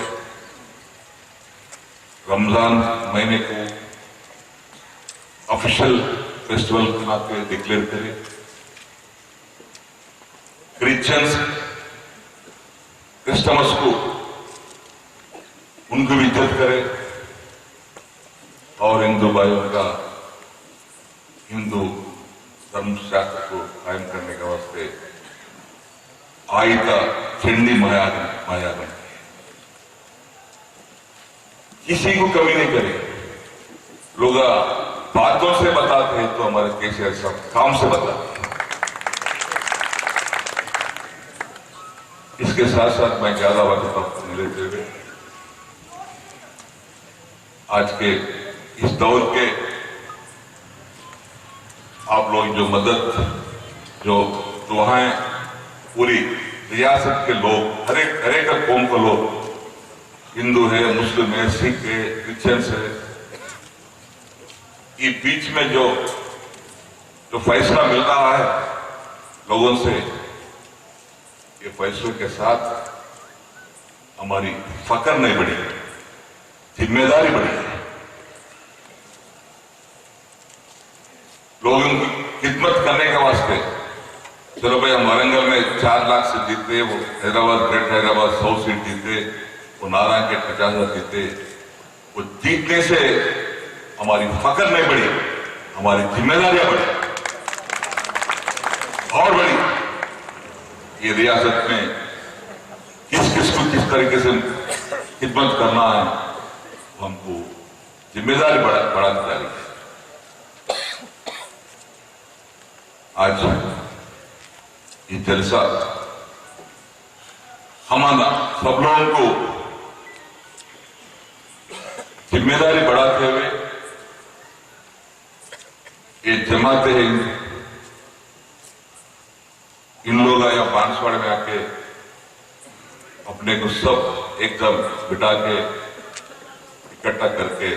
रमजान महीने को ऑफिशियल फेस्टिवल के नाते डिक्लेयर करें। क्रिश्चियंस, क्रिस्टमस को उनको भी इज्जत करें और हिंदू भाइयों का हिंदू धर्म शास्त्र को कायम करने के वास्ते आयता चिंडी माया बन किसी को कमी नहीं करे। लोग बातों से बताते हैं तो हमारे केसीआर साहब काम से बताते हैं। इसके साथ साथ मैं ज्यादा वक्त नहीं लेते हुए आज के इस दौर के आप लोग जो मदद जो दुआएं पूरी रियासत के लोग हर एक कौम के लोग, हिंदू है, मुस्लिम है, सिख है, क्रिश्चियंस है, ये बीच में जो फैसला मिल रहा है लोगों से, ये फैसलों के साथ हमारी फकर नहीं बढ़ी, जिम्मेदारी बढ़ी है। लोगों की खिदमत करने के वास्ते चलो भाई हम वारंगल में 4 लाख से जीते, वो हैदराबाद ग्रेट हैदराबाद 100 सीट जीते, वो नारायण के 50,000 जीते। वो जीतने से हमारी फकर नहीं बढ़ी, हमारी जिम्मेदारियां बढ़ी और बढ़ी। ये रियासत में किस किस को किस तरीके से खिदमत करना है, हमको जिम्मेदारी बढ़ाती जा रही है। आज ये जलसा हमारा सब लोगों को जिम्मेदारी बढ़ाते हुए ये जमाते हैं इन लोग या बांसवाड़े में आके अपने को सब एकदम बिठा के इकट्ठा करके,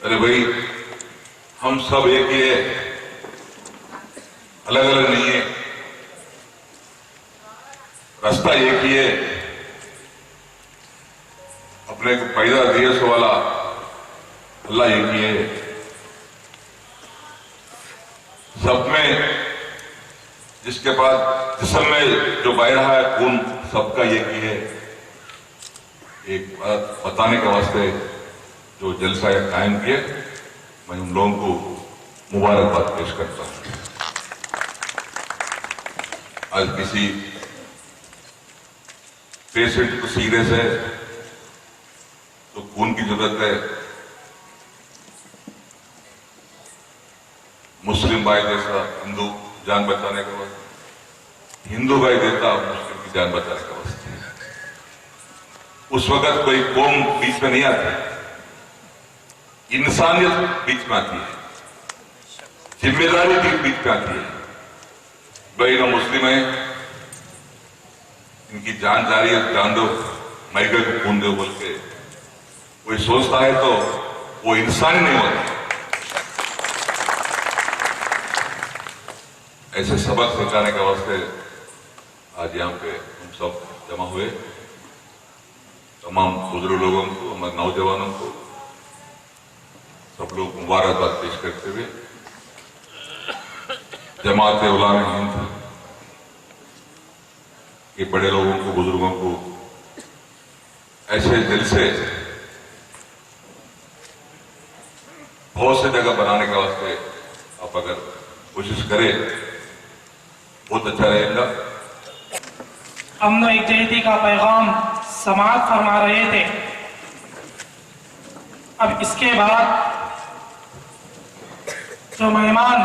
अरे भाई हम सब एक ही है, अलग अलग नहीं है, रास्ता एक ही है, अपने को पैदा दिए सो वाला अल्लाह एक ही है। सब में जिसके पास जिस्म में जो बह रहा है खून सबका एक ही है। एक बात बताने के वास्ते जो जलसा कायम किए, मैं उन लोगों को मुबारकबाद पेश करता हूं। आज किसी पेशेंट को सीरियस है तो खून की जरूरत है, मुस्लिम भाई जैसा हिंदू जान बचाने के वास्ते, हिंदू भाई देता मुस्लिम की जान बचाने के वास्ते। उस वक्त कोई कौम बीच में नहीं आती, इंसानियत बीच में आती है, जिम्मेदारी भी बीच में आती है। भाई ना मुस्लिम है, इनकी जान जा रही है, जान दो, मैके को खून दो बोल के कोई सोचता है तो वो इंसान नहीं होता। ऐसे सबक सिखाने के वास्ते आज यहाँ पे हम सब जमा हुए। तमाम बुजुर्ग लोगों को, हमारे नौजवानों को सब लोग मुबारकबाद पेश करते हुए जमात उलामा हिंद के बड़े लोगों को, बुजुर्गों को ऐसे दिल से बहुत से जगह बनाने के वास्ते आप अगर कोशिश करें बहुत अच्छा रहेगा। अमन एकजहती का पैगाम समाअत फरमा रहे थे। अब इसके बाद जो मेहमान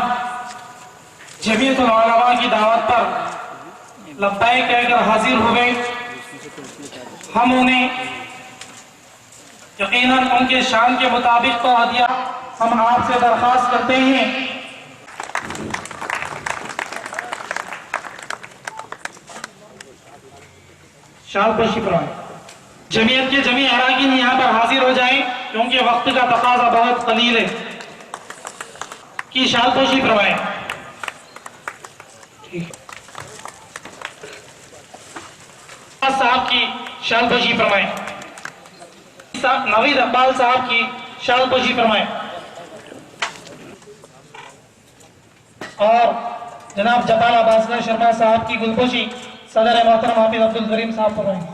जमीयतुल उलमा की दावत पर लब्बैक कहकर हाजिर हुए, हम उन्हें यकीनन उनके शान के मुताबिक तो हदिया हम आपसे दरख्वास्त करते हैं। शाल पेशी फरमाएं। जमीयत के जमी अराकीन यहाँ पर हाजिर हो जाएं क्योंकि वक्त का तकाजा बहुत कलील है। की शाल पेशी फरमाएं। साहब की शाल पेशी फरमाएं। नवीद अब्बाल साहब की शाल पेशी फरमाएं। और जनाब जबाल अब्बास शर्मा साहब की गुलपोशी सदर मोहतरम हाफिज अब्दुल करीम साहब फरमाएंगे।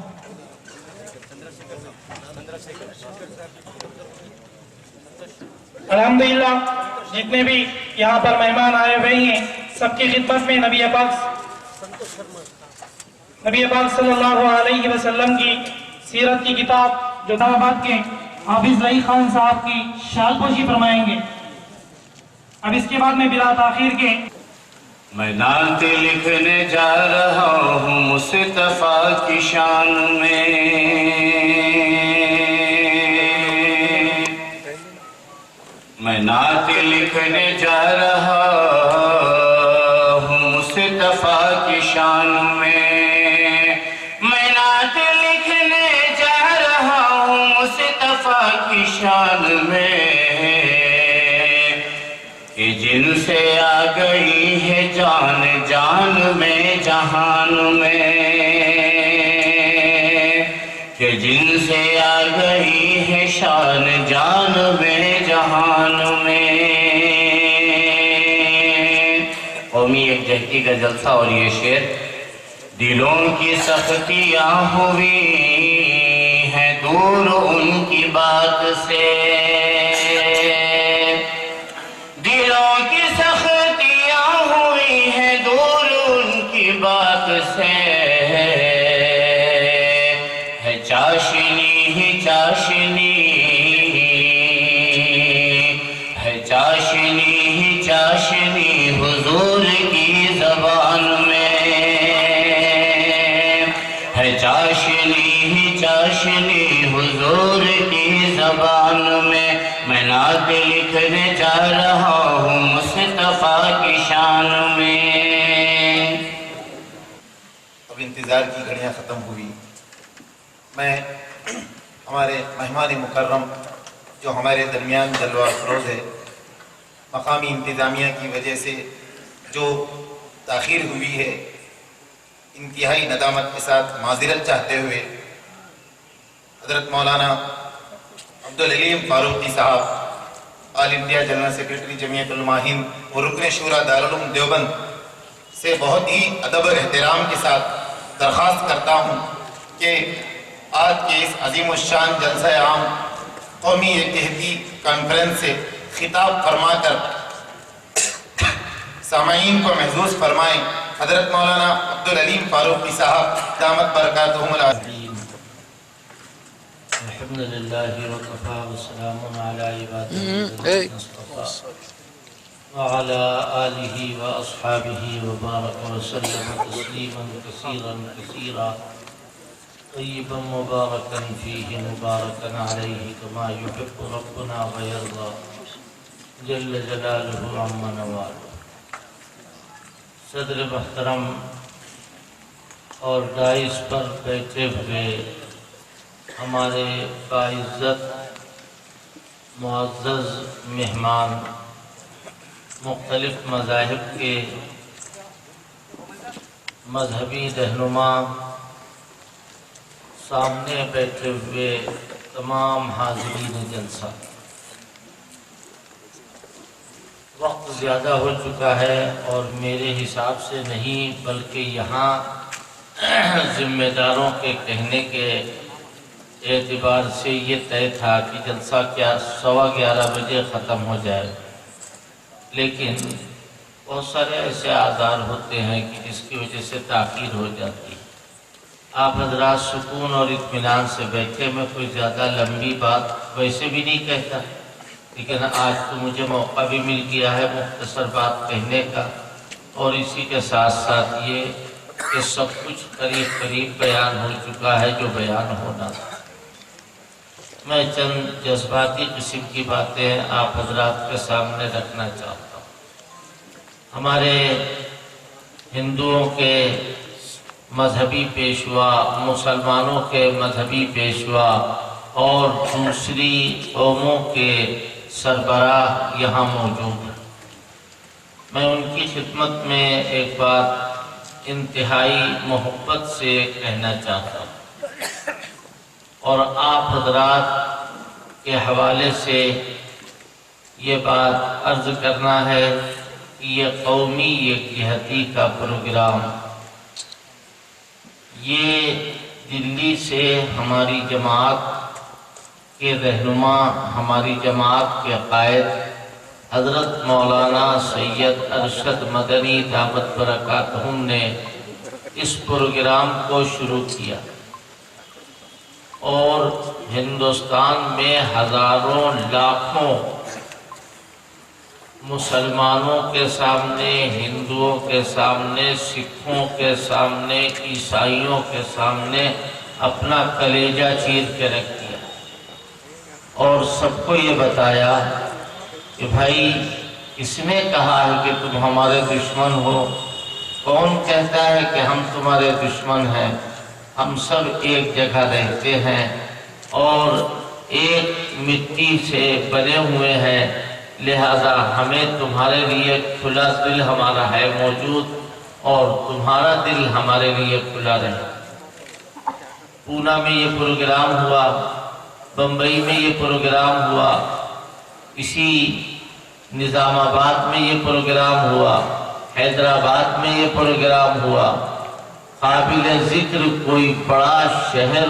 अल्हम्दुलिल्लाह जितने भी यहाँ पर मेहमान आए हुए हैं सबकी खिदमत में नबी पाक नबी पाक सल्लल्लाहु अलैहि वसल्लम की सीरत की किताब जो दाबाद के हाफिज रई खान साहब की शालपोशी फरमाएंगे। अब इसके बाद में बिला ताखीर के मैं नात लिखने जा रहा हूँ मुस्तफा की शान में, मैं नात लिखने जा रहा हूँ मुस्तफा की शान में, मैं नात लिखने जा रहा हूँ मुस्तफा की शान में, कि जिनसे आ गई है जान जान में जहान में, कि जिनसे आ गई है शान जान में जहान में। कौमी यकजहती का जलसा और ये शेर। दिलों की सख्तियां हुई हैं दूर उनकी बात से, दिलों की सख्तियां हुई हैं दूर उनकी बात से, है चाशनी ही चाशनी, है चाशनी ही चाशनी हुजूर की ज़बान में, है चाशनी ही चाशनी हुजूर की ज़बान में। मैं नात लिखने जा रहा हूँ मुस्तफा की शान में। अब इंतज़ार की घड़ियाँ ख़त्म हुई। मैं हमारे मेहमान मुकर्रम जो हमारे दरमियान जलवा अफरोज़ है, मकामी इंतज़ामिया की वजह से जो ताख़ीर हुई है, इंतहाई नदामत के साथ माज़िरत चाहते हुए हज़रत मौलाना अब्दुल हलीम फारूकी साहब, all India general secretary Jamiat Ulama Hind और रुकन शूरा दारुल उलूम देवबंद से बहुत ही अदब और एहतराम के साथ दरख्वास्त करता हूँ कि आज के इस अजीम शान जलसा आम कौमी यकजहती कॉन्फ्रेंस से खिताब फरमाकर सामाईन को महसूस फरमाएँ हज़रत मौलाना अब्दुल हलीम फारूकी साहब दामत बरकातहुमुल आज़ीम। अल्हम्दुलिल्लाहि व कफ़ा व सलामुन अला इबादिही मुस्तफ़ा व अला आलिही व अस्हाबिही व बारक व सल्लम तस्लीमन कसीरन कसीरा तय्यिबन मुबारकन फीहि मुबारकन अलैहि कमा युहिब्बु रब्बुना व यर्दा जल्ल जलालुहु अम्मा नवालुहु। सदर मुहतरम और डाइस पर बैठे हुए हमारे बाइज़्ज़त मुअज़्ज़ज़ मेहमान, मुख्तलिफ़ मज़ाहिब के मजहबी रहनुमा, सामने बैठे हुए तमाम हाज़रीन जलसा, वक्त ज़्यादा हो चुका है और मेरे हिसाब से नहीं बल्कि यहाँ ज़िम्मेदारों के कहने के एतबार से ये तय था कि जलसा क्या 11:15 बजे ख़त्म हो जाए, लेकिन बहुत सारे ऐसे आज़ार होते हैं कि जिसकी वजह से ताख़ीर हो जाती है। आप हज़रात सुकून और इत्मीनान से बैठे, मैं कोई ज़्यादा लंबी बात वैसे भी नहीं कहता, लेकिन आज तो मुझे मौका भी मिल गया है मुख्तसर बात कहने का, और इसी के साथ साथ ये कि सब कुछ करीब करीब बयान हो चुका है जो बयान होना था। मैं चंद जज्बाती किस्म की बातें आप हजरात के सामने रखना चाहता हूँ। हमारे हिंदुओं के मजहबी पेशवा, मुसलमानों के मजहबी पेशवा और दूसरी कौमों के सरबराह यहाँ मौजूद हैं। मैं उनकी खिदमत में एक बात इंतहाई मोहब्बत से कहना चाहता हूँ और आप हजरात के हवाले से ये बात अर्ज करना है कि ये कौमी यकजहती का प्रोग्राम ये दिल्ली से हमारी जमात के रहनुमा, हमारी जमात के कायद हज़रत मौलाना सैयद अरशद मदनी दामत बरकातहुम ने इस प्रोग्राम को शुरू किया और हिंदुस्तान में हजारों लाखों मुसलमानों के सामने, हिंदुओं के सामने, सिखों के सामने, ईसाइयों के सामने अपना कलेजा चीर के रख दिया और सबको ये बताया कि भाई किसने कहा है कि तुम हमारे दुश्मन हो? कौन कहता है कि हम तुम्हारे दुश्मन हैं? हम सब एक जगह रहते हैं और एक मिट्टी से बने हुए हैं, लिहाजा हमें तुम्हारे लिए खुला दिल हमारा है मौजूद और तुम्हारा दिल हमारे लिए खुला रहे। पूना में ये प्रोग्राम हुआ, बम्बई में ये प्रोग्राम हुआ, इसी निज़ामाबाद में ये प्रोग्राम हुआ, हैदराबाद में ये प्रोग्राम हुआ। काबिल जिक्र कोई बड़ा शहर